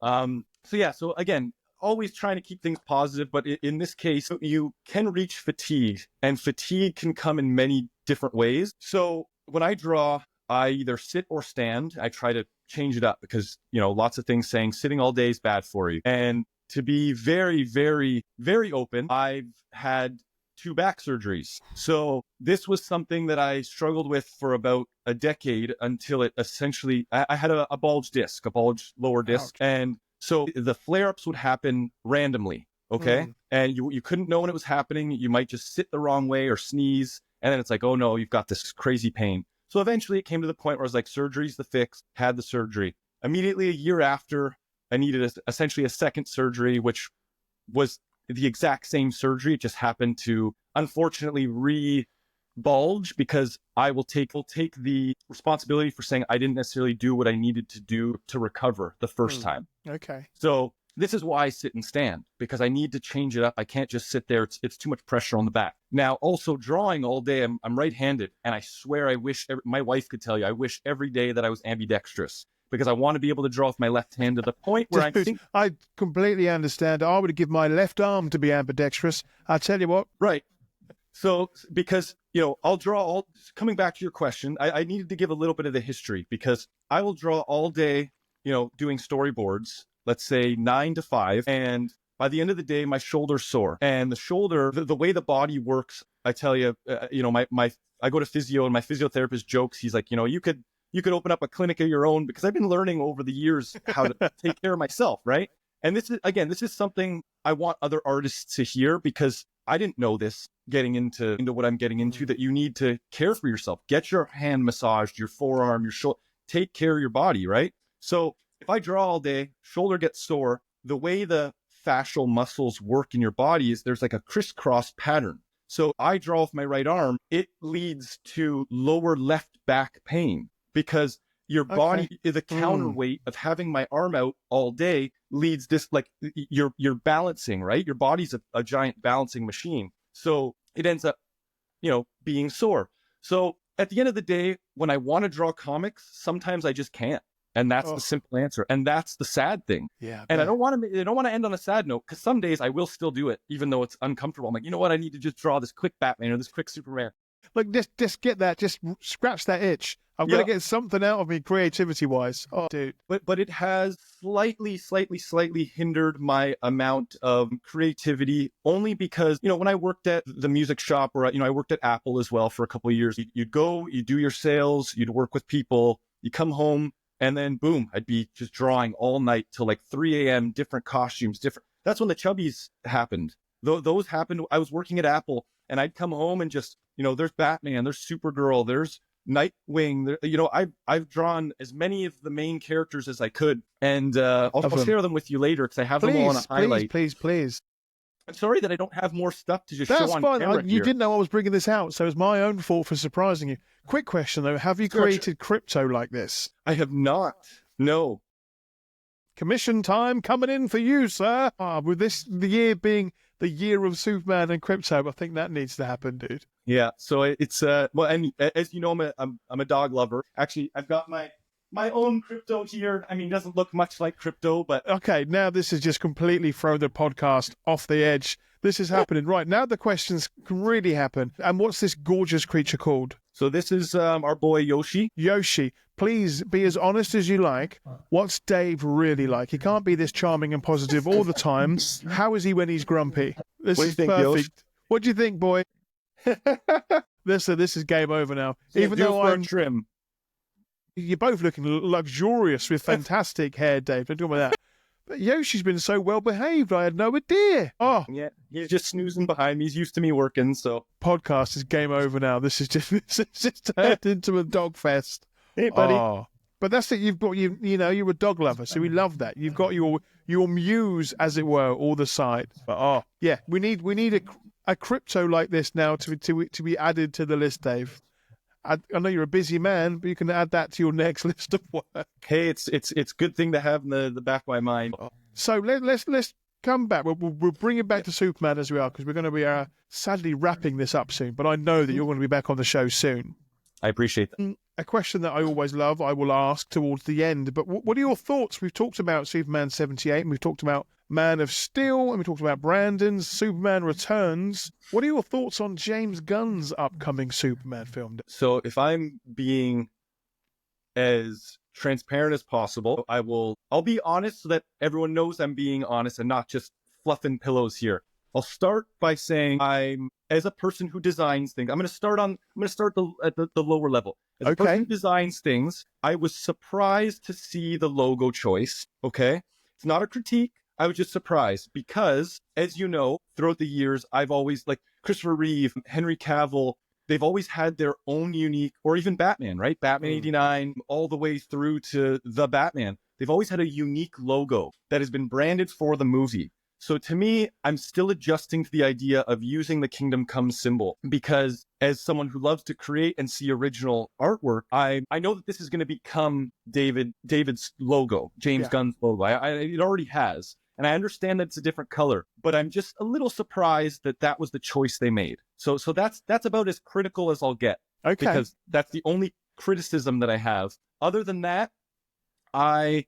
So again, always trying to keep things positive, but in this case, you can reach fatigue, and fatigue can come in many different ways. So when I draw, I either sit or stand. I try to change it up, because, lots of things saying sitting all day is bad for you. And to be very, very, very open, I've had 2 back surgeries. So this was something that I struggled with for about a decade, until it essentially, I had a bulge lower disc. Ouch. And so the flare-ups would happen randomly, okay? And you couldn't know when it was happening. You might just sit the wrong way or sneeze, and then it's like, oh no, you've got this crazy pain. So eventually it came to the point where I was like, surgery's the fix, had the surgery. Immediately a year after, I needed essentially a second surgery, which was the exact same surgery. It just happened to, unfortunately, bulge because I will take the responsibility for saying I didn't necessarily do what I needed to do to recover the first time. Okay. So this is why I sit and stand, because I need to change it up. I can't just sit there. It's too much pressure on the back. Now, also drawing all day, I'm right-handed, and I swear I wish, my wife could tell you, I wish every day that I was ambidextrous, because I want to be able to draw with my left hand to the point where I think... I completely understand. I would give my left arm to be ambidextrous. I tell you what. Right. So, because, I'll draw coming back to your question, I needed to give a little bit of the history, because I will draw all day, doing storyboards, let's say 9 to 5. And by the end of the day, my shoulder's sore. And the shoulder, the way the body works, I tell you, I go to physio, and my physiotherapist jokes. He's like, you could open up a clinic of your own, because I've been learning over the years how to take care of myself. Right. And this is something I want other artists to hear, because I didn't know this getting into what I'm getting into, that you need to care for yourself. Get your hand massaged, your forearm, your shoulder, take care of your body, right? So if I draw all day, shoulder gets sore, the way the fascial muscles work in your body is there's like a crisscross pattern. So I draw with my right arm, it leads to lower left back pain, because your body, the counterweight of having my arm out all day leads this, like you're balancing, right? Your body's a giant balancing machine. So it ends up, being sore. So at the end of the day, when I want to draw comics, sometimes I just can't. And that's the simple answer. And that's the sad thing. Yeah. And I don't want to end on a sad note, because some days I will still do it, even though it's uncomfortable. I'm like, you know what? I need to just draw this quick Batman or this quick Superman. Like, just get that, just scratch that itch. I've got to get something out of me creativity-wise. Oh, dude. But it has slightly hindered my amount of creativity, only because, when I worked at the music shop, or, I worked at Apple as well for a couple of years, you'd go, you do your sales, you'd work with people, you come home, and then boom, I'd be just drawing all night till like 3 a.m., different costumes, that's when the chubbies happened. Those happened. I was working at Apple, and I'd come home and just, there's Batman, there's Supergirl, there's Nightwing. I've drawn as many of the main characters as I could, and I'll share them with you later, because I have them all on a highlight. Please. I'm sorry that I don't have more stuff to just show on fine. camera. You didn't know I was bringing this out, so it's my own fault for surprising you. Quick question though: have you created crypto like this? I have not. No. Commission time coming in for you, sir. With the year being the year of Superman and crypto, I think that needs to happen, dude. Yeah. So it's well, and as you know, I'm a dog lover. Actually, I've got my own crypto here. I mean, it doesn't look much like crypto, but... Okay, now this has just completely thrown the podcast off the edge. This is happening. Right, now the questions can really happen. And what's this gorgeous creature called? So this is our boy Yoshi. Yoshi, please be as honest as you like. What's Dave really like? He can't be this charming and positive all the time. How is he when he's grumpy? This what do you is think, perfect. Yoshi? What do you think, boy? This is game over now. Yeah, even though I'm... trim. You're both looking luxurious with fantastic hair, Dave. Don't talk about that. But Yoshi's been so well behaved. I had no idea. Oh, yeah, he's just snoozing behind me. He's used to me working, so podcast is game over now. This is just turned into a dog fest. Hey, buddy. Oh. But that's it. You've got you're a dog lover, so we love that. You've got your muse, as it were, all the side. But yeah, we need a crypto like this now to be added to the list, Dave. I know you're a busy man, but you can add that to your next list of work. Hey, it's a good thing to have in the back of my mind. So let's come back. We'll bring it back to Superman as we are, because we're going to be sadly wrapping this up soon. But I know that you're going to be back on the show soon. I appreciate that. A question that I always love, I will ask towards the end. But what are your thoughts? We've talked about Superman 78, and we've talked about Man of Steel, and we talked about Brandon's Superman Returns. What are your thoughts on James Gunn's upcoming Superman film? So if I'm being as transparent as possible, I'll be honest so that everyone knows I'm being honest and not just fluffing pillows here. I'll start by saying as a person who designs things, I'm going to start at the lower level. As a person who designs things, I was surprised to see the logo choice. Okay. It's not a critique. I was just surprised because, as you know, throughout the years, I've always, like Christopher Reeve, Henry Cavill, they've always had their own unique, or even Batman, right? Batman 89, all the way through to the Batman. They've always had a unique logo that has been branded for the movie. So to me, I'm still adjusting to the idea of using the Kingdom Come symbol, because as someone who loves to create and see original artwork, I know that this is going to become David's logo, James Gunn's logo. It already has. And I understand that it's a different color, but I'm just a little surprised that that was the choice they made. So that's about as critical as I'll get. Okay. Because that's the only criticism that I have. Other than that, I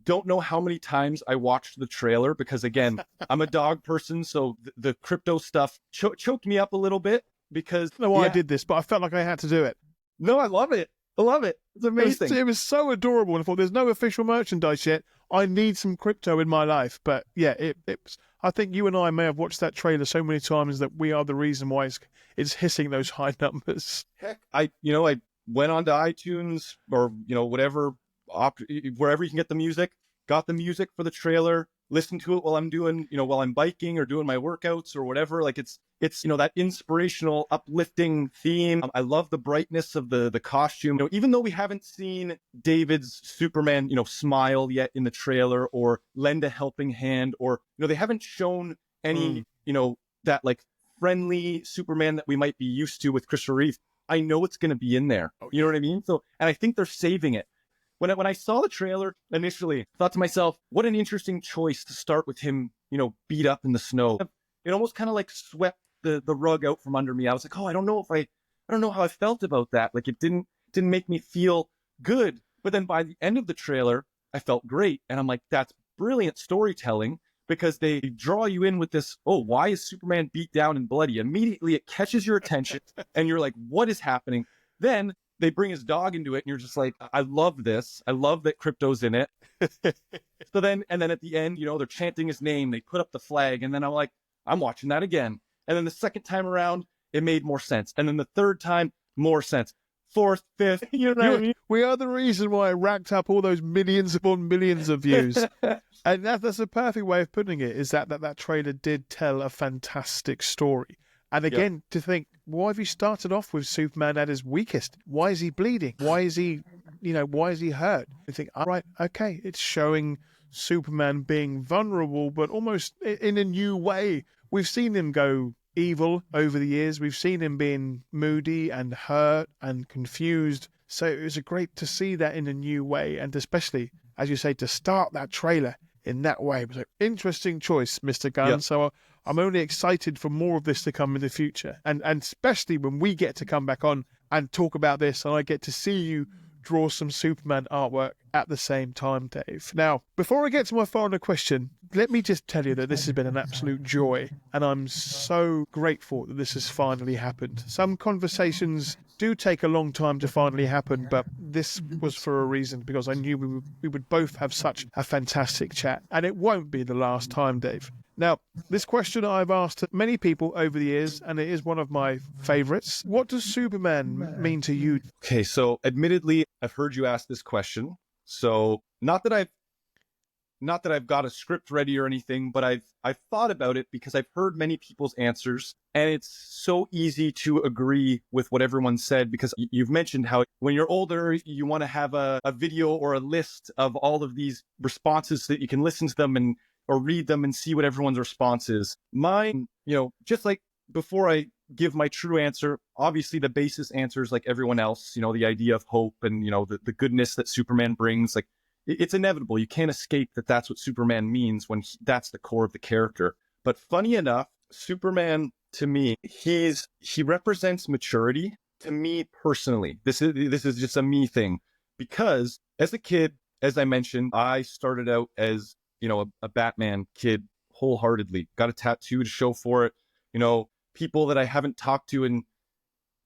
don't know how many times I watched the trailer, because again, I'm a dog person, so the crypto stuff choked me up a little bit, because I don't know why I did this, but I felt like I had to do it. No, I love it. I love it. It's amazing. It was so adorable, and I thought, there's no official merchandise yet. I need some crypto in my life. But yeah, it was, I think you and I may have watched that trailer so many times that we are the reason why it's hitting those high numbers. Heck, I went onto iTunes or whatever, wherever you can get the music, got the music for the trailer, listened to it while I'm doing, while I'm biking or doing my workouts or whatever. Like it's that inspirational, uplifting theme. I love the brightness of the costume. Even though we haven't seen David's Superman, smile yet in the trailer, or lend a helping hand, or, they haven't shown any, that like friendly Superman that we might be used to with Christopher Reeve. I know it's going to be in there. You know what I mean? So, and I think they're saving it. When I saw the trailer initially, I thought to myself, what an interesting choice to start with him, beat up in the snow. It almost kind of like swept the rug out from under me. I was like, I don't know how I felt about that. Like it didn't make me feel good. But then by the end of the trailer, I felt great. And I'm like, that's brilliant storytelling, because they draw you in with this, why is Superman beat down and bloody? Immediately it catches your attention and you're like, what is happening? Then they bring his dog into it and you're just like, I love this. I love that crypto's in it. So then at the end, they're chanting his name. They put up the flag. And then I'm like, I'm watching that again. And then the second time around, it made more sense. And then the third time, more sense. Fourth, fifth, what I mean? We are the reason why it racked up all those millions upon millions of views. And that's a perfect way of putting it, is that trailer did tell a fantastic story. And again, to think, why have you started off with Superman at his weakest? Why is he bleeding? Why is he hurt? You think, all right, okay, it's showing Superman being vulnerable, but almost in a new way. We've seen him go evil over the years. We've seen him being moody and hurt and confused. So it was great to see that in a new way, and especially, as you say, to start that trailer in that way. It was an interesting choice, Mr. Gunn. Yep. So I'm only excited for more of this to come in the future, and especially when we get to come back on and talk about this, and I get to see you draw some Superman artwork at the same time, Dave. Now, before I get to my final question, let me just tell you that this has been an absolute joy, and I'm so grateful that this has finally happened. Some conversations do take a long time to finally happen, but this was for a reason, because I knew we would both have such a fantastic chat, and it won't be the last time, Dave. Now, this question I've asked many people over the years, and it is one of my favorites. What does Superman mean to you? Okay, so admittedly, I've heard you ask this question. So not that I've got a script ready or anything, but I've thought about it, because I've heard many people's answers, and it's so easy to agree with what everyone said, because you've mentioned how when you're older, you want to have a video or a list of all of these responses so that you can listen to them or read them and see what everyone's response is. Mine, just like before I give my true answer, obviously the basis answer is like everyone else, the idea of hope and, the goodness that Superman brings. Like it's inevitable. You can't escape that that's what Superman means when that's the core of the character. But funny enough, Superman, to me, he represents maturity to me personally. This is just a me thing, because as a kid, as I mentioned, I started out as, a Batman kid wholeheartedly, got a tattoo to show for it. People that I haven't talked to in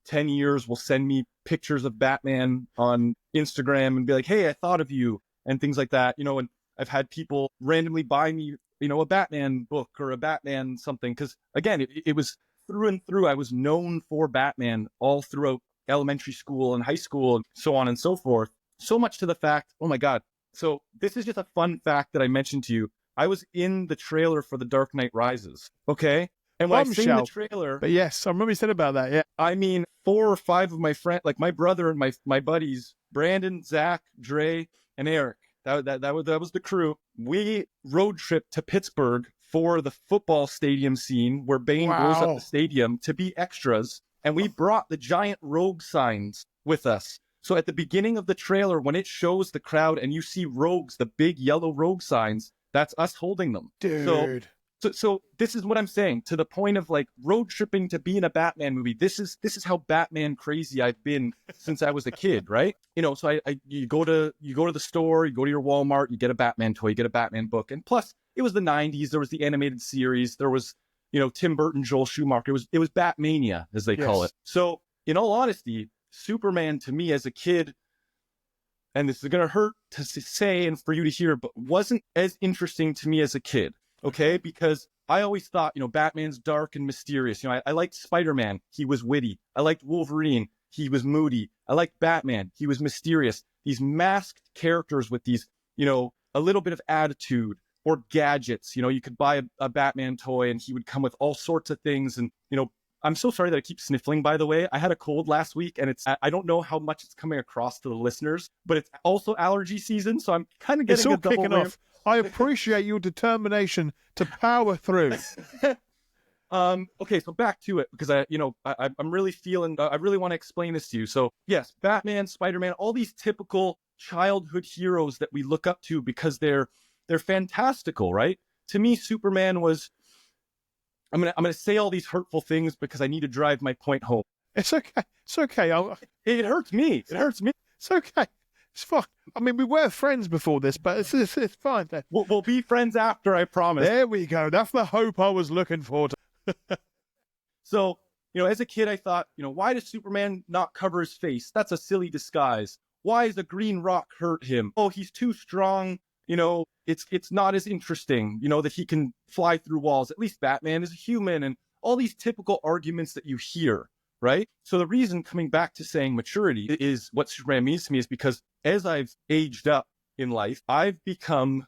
10 years will send me pictures of Batman on Instagram and be like, hey, I thought of you, and things like that. And I've had people randomly buy me, a Batman book or a Batman something. Because again, it was through and through. I was known for Batman all throughout elementary school and high school and so on and so forth. So much to the fact, oh my God. So this is just a fun fact that I mentioned to you. I was in the trailer for The Dark Knight Rises. Okay. And when I seen the trailer, but yes, I remember you said about that. Yeah. I mean, 4 or 5 of my friends, like my brother and my buddies, Brandon, Zach, Dre, and Eric, that was the crew. We road tripped to Pittsburgh for the football stadium scene where Bane blows up the stadium to be extras. And we brought the giant rogue signs with us. So at the beginning of the trailer, when it shows the crowd and you see rogues, the big yellow rogue signs, that's us holding them. Dude. So this is what I'm saying, to the point of like road tripping to be in a Batman movie. This is how Batman crazy I've been since I was a kid, right? You know, so you go to the store, you go to your Walmart, you get a Batman toy, you get a Batman book. And plus, it was the 90s, there was the animated series, there was, you know, Tim Burton, Joel Schumacher. It was Batmania, as they call it. So in all honesty, Superman to me as a kid, and this is going to hurt to say and for you to hear, but wasn't as interesting to me as a kid. Okay, because I always thought, you know, Batman's dark and mysterious. You know, I liked Spider-Man. He was witty. I liked Wolverine. He was moody. I liked Batman. He was mysterious. These masked characters with these, you know, a little bit of attitude or gadgets. You know, you could buy a Batman toy and he would come with all sorts of things. And, you know, I'm so sorry that I keep sniffling, by the way. I had a cold last week and I don't know how much it's coming across to the listeners, but it's also allergy season. So I'm kind of getting it's all a double kicking off. I appreciate your determination to power through. Okay, so back to it, because I'm really feeling, I really want to explain this to you. So yes, Batman, Spider-Man, all these typical childhood heroes that we look up to because they're fantastical, right? To me, Superman was, I'm gonna say all these hurtful things because I need to drive my point home. It's okay. It's okay. It hurts me. It hurts me. It's okay. It's fine. I mean, we were friends before this, but it's fine. We'll be friends after, I promise. There we go. That's the hope I was looking for. So, you know, as a kid, I thought, you know, why does Superman not cover his face? That's a silly disguise. Why does a green rock hurt him? Oh, he's too strong. You know, it's not as interesting, you know, that he can fly through walls. At least Batman is a human, and all these typical arguments that you hear, right? So the reason, coming back to saying maturity, is what Superman means to me is because as I've aged up in life, I've become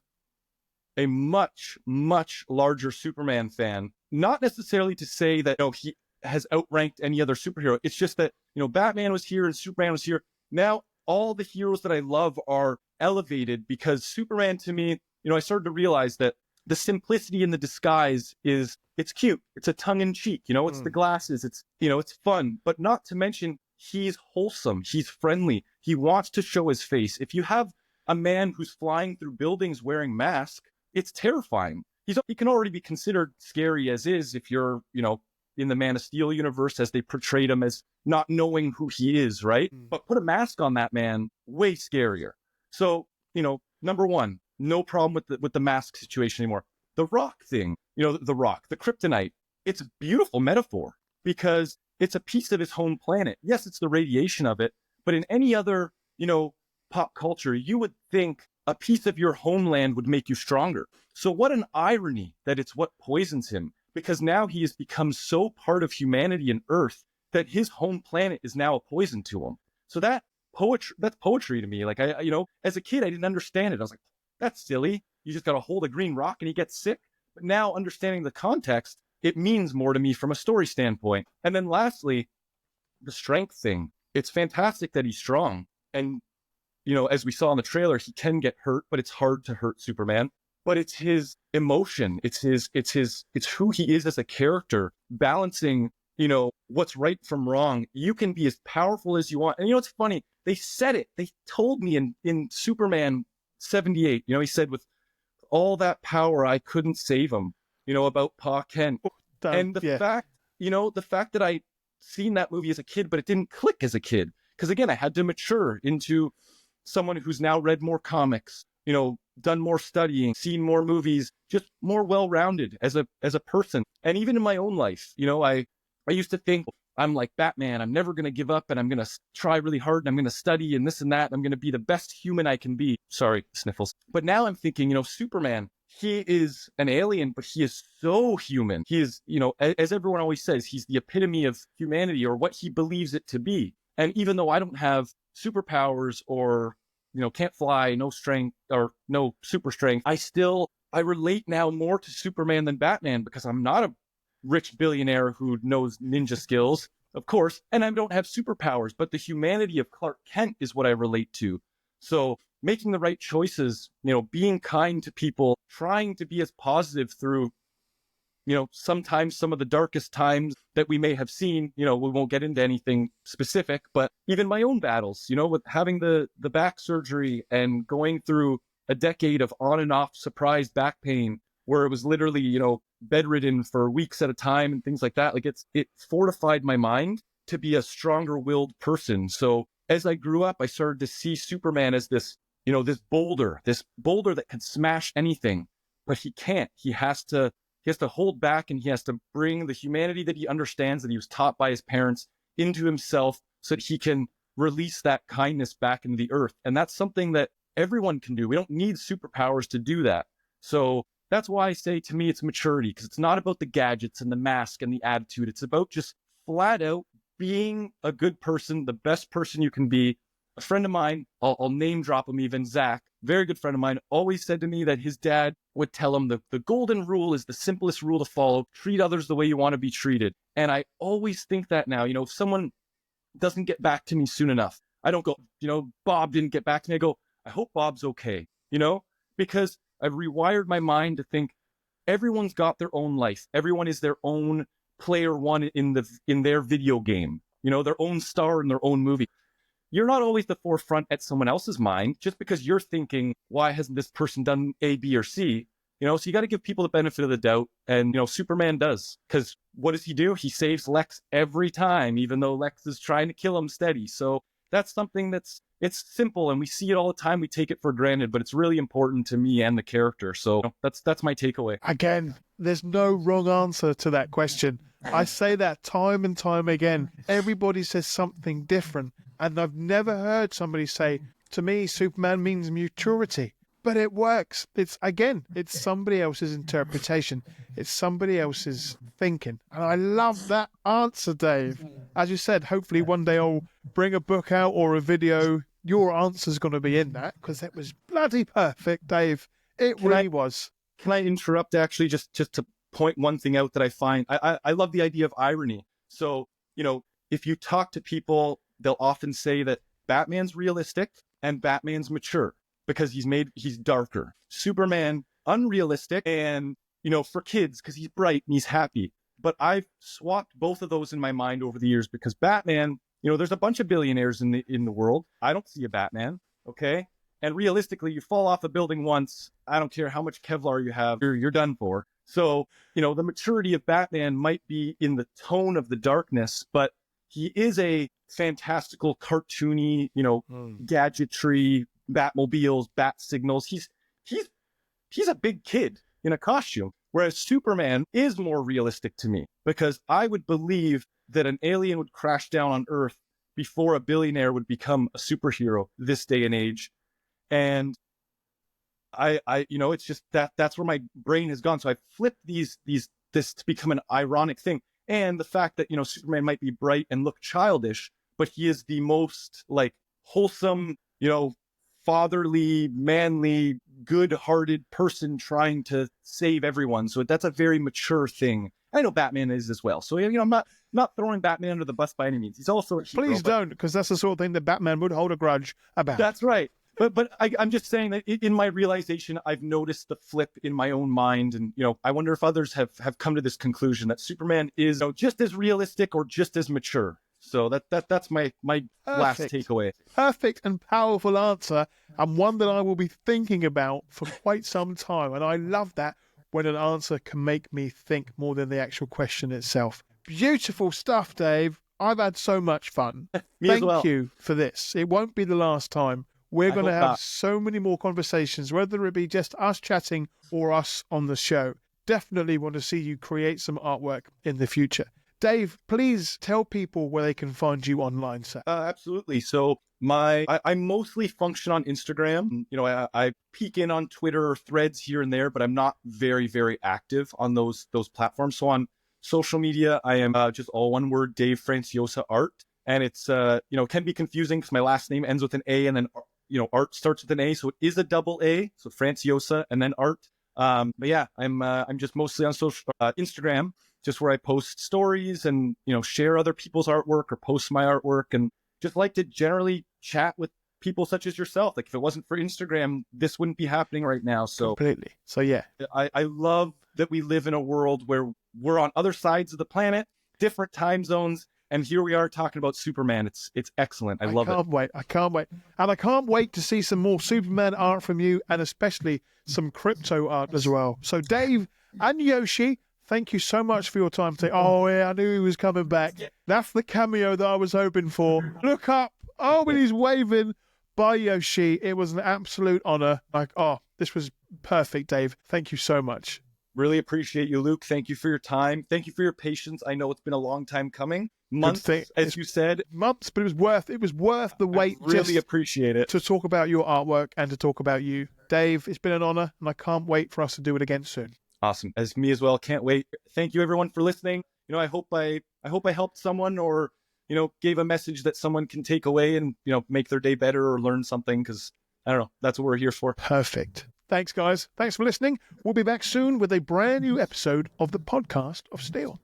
a much, much larger Superman fan. Not necessarily to say that, you know, he has outranked any other superhero. It's just that, you know, Batman was here and Superman was here. Now, all the heroes that I love are elevated because Superman, to me, you know, I started to realize that the simplicity in the disguise it's cute. It's a tongue in cheek, you know, it's the glasses. It's, you know, it's fun, but not to mention he's wholesome. He's friendly. He wants to show his face. If you have a man who's flying through buildings wearing masks, it's terrifying. He can already be considered scary as is if you're, you know, in the Man of Steel universe, as they portrayed him as not knowing who he is, right? But put a mask on that man, way scarier. So, you know, number one, no problem with the mask situation anymore. The rock thing, you know, the rock, the kryptonite, it's a beautiful metaphor because it's a piece of his home planet. Yes, it's the radiation of it, but in any other, you know, pop culture, you would think a piece of your homeland would make you stronger. So what an irony that it's what poisons him, because now he has become so part of humanity and Earth that his home planet is now a poison to him. So that's poetry to me. Like, you know, as a kid, I didn't understand it. I was like, that's silly. You just got to hold a green rock and he gets sick. But now understanding the context, it means more to me from a story standpoint. And then lastly, the strength thing. It's fantastic that he's strong. And, you know, as we saw in the trailer, he can get hurt, but it's hard to hurt Superman. But it's his emotion. It's who he is as a character, balancing, you know, what's right from wrong. You can be as powerful as you want. And you know, it's funny. They said it. They told me in Superman 78, you know, he said, with all that power, I couldn't save him, you know, about Pa Kent. And the fact, you know, the fact that I seen that movie as a kid, but it didn't click as a kid. Because again, I had to mature into someone who's now read more comics, you know, done more studying, seen more movies, just more well-rounded as a person. And even in my own life, you know, I used to think I'm like Batman. I'm never going to give up and I'm going to try really hard and I'm going to study and this and that. And I'm going to be the best human I can be. Sorry, sniffles. But now I'm thinking, you know, Superman, he is an alien, but he is so human. He is, you know, as everyone always says, he's the epitome of humanity, or what he believes it to be. And even though I don't have superpowers or, you know, can't fly, no strength or no super strength, I relate now more to Superman than Batman, because I'm not a rich billionaire who knows ninja skills, of course, and I don't have superpowers, but the humanity of Clark Kent is what I relate to. So making the right choices, you know, being kind to people, trying to be as positive through sometimes some of the darkest times that we may have seen, we won't get into anything specific, but even my own battles, with having the back surgery and going through a decade of on and off surprise back pain where it was literally, bedridden for weeks at a time and things like that. Like it fortified my mind to be a stronger willed person. So as I grew up, I started to see Superman as this boulder that can smash anything, but he can't. He has to hold back, and he has to bring the humanity that he understands, that he was taught by his parents, into himself so that he can release that kindness back into the earth. And that's something that everyone can do. We don't need superpowers to do that. So that's why I say, to me, it's maturity, because it's not about the gadgets and the mask and the attitude. It's about just flat out being a good person, the best person you can be. A friend of mine, I'll name drop him even, Zach, very good friend of mine, always said to me that his dad would tell him the golden rule is the simplest rule to follow. Treat others the way you want to be treated. And I always think that now, if someone doesn't get back to me soon enough, I don't go, Bob didn't get back to me. I go, I hope Bob's okay, because I've rewired my mind to think everyone's got their own life. Everyone is their own player one in their video game, their own star in their own movie. You're not always the forefront at someone else's mind just because you're thinking, why hasn't this person done A, B, or C? So you got to give people the benefit of the doubt. And, Superman does, because what does he do? He saves Lex every time, even though Lex is trying to kill him steady. So that's something it's simple, and we see it all the time. We take it for granted, but it's really important to me and the character. So that's my takeaway. Again, there's no wrong answer to that question. I say that time and time again. Everybody says something different. And I've never heard somebody say, to me, Superman means maturity. But it works. It's somebody else's interpretation. It's somebody else's thinking. And I love that answer, Dave. As you said, hopefully one day I'll bring a book out or a video. Your answer's going to be in that, because it was bloody perfect, Dave. It really was. Can I interrupt, actually, just to point one thing out that I find? I love the idea of irony. So, if you talk to people, they'll often say that Batman's realistic and Batman's mature because he's darker. Superman, unrealistic and, for kids because he's bright and he's happy. But I've swapped both of those in my mind over the years, because Batman, there's a bunch of billionaires in the world. I don't see a Batman, okay? And realistically, you fall off a building once, I don't care how much Kevlar you have, you're done for. So, the maturity of Batman might be in the tone of the darkness, but he is a fantastical, cartoony, gadgetry, Batmobiles, bat signals. He's a big kid in a costume. Whereas Superman is more realistic to me, because I would believe that an alien would crash down on Earth before a billionaire would become a superhero this day and age. And I it's just that's where my brain has gone. So I flipped this to become an ironic thing. And the fact that, Superman might be bright and look childish, but he is the most wholesome, fatherly, manly, good-hearted person trying to save everyone. So that's a very mature thing. I know Batman is as well. So, I'm not throwing Batman under the bus by any means. He's also a hero. Please don't, because that's the sort of thing that Batman would hold a grudge about. That's right. But I'm just saying that in my realization, I've noticed the flip in my own mind. And, I wonder if others have come to this conclusion that Superman is just as realistic or just as mature. So that's my last takeaway. Perfect and powerful answer, and one that I will be thinking about for quite some time. And I love that, when an answer can make me think more than the actual question itself. Beautiful stuff, Dave. I've had so much fun. Thank you for this. It won't be the last time. We're going to have so many more conversations, whether it be just us chatting or us on the show. Definitely want to see you create some artwork in the future. Dave, please tell people where they can find you online, sir. Absolutely. So I mostly function on Instagram. I peek in on Twitter or Threads here and there, but I'm not very, very active on those platforms. So on social media, I am just all one word, Dave Franciosa Art. And it's, can be confusing because my last name ends with an A, and then, art starts with an A. So it is a double A. So Franciosa and then art. But yeah, I'm just mostly on social Instagram, just where I post stories and, share other people's artwork or post my artwork, and just like to generally chat with people such as yourself. Like, if it wasn't for Instagram, this wouldn't be happening right now. So completely. So yeah, I love that we live in a world where we're on other sides of the planet, different time zones, and here we are talking about Superman. It's excellent. I love it. I can't wait. And I can't wait to see some more Superman art from you, and especially some crypto art as well. So Dave and Yoshi, thank you so much for your time today. Oh yeah, I knew he was coming back. That's the cameo that I was hoping for. Look up. Oh, and he's waving. Bye, Yoshi. It was an absolute honor. This was perfect, Dave. Thank you so much. Really appreciate you, Luke. Thank you for your time. Thank you for your patience. I know it's been a long time coming. Months, as you said. Months, but it was worth the wait. I really appreciate it. To talk about your artwork and to talk about you. Dave, it's been an honor, and I can't wait for us to do it again soon. Awesome. As me as well. Can't wait. Thank you, everyone, for listening. I hope I helped someone, or gave a message that someone can take away and make their day better or learn something, because I don't know, that's what we're here for. Perfect. Thanks, guys. Thanks for listening. We'll be back soon with a brand new episode of the Podcast of Steel.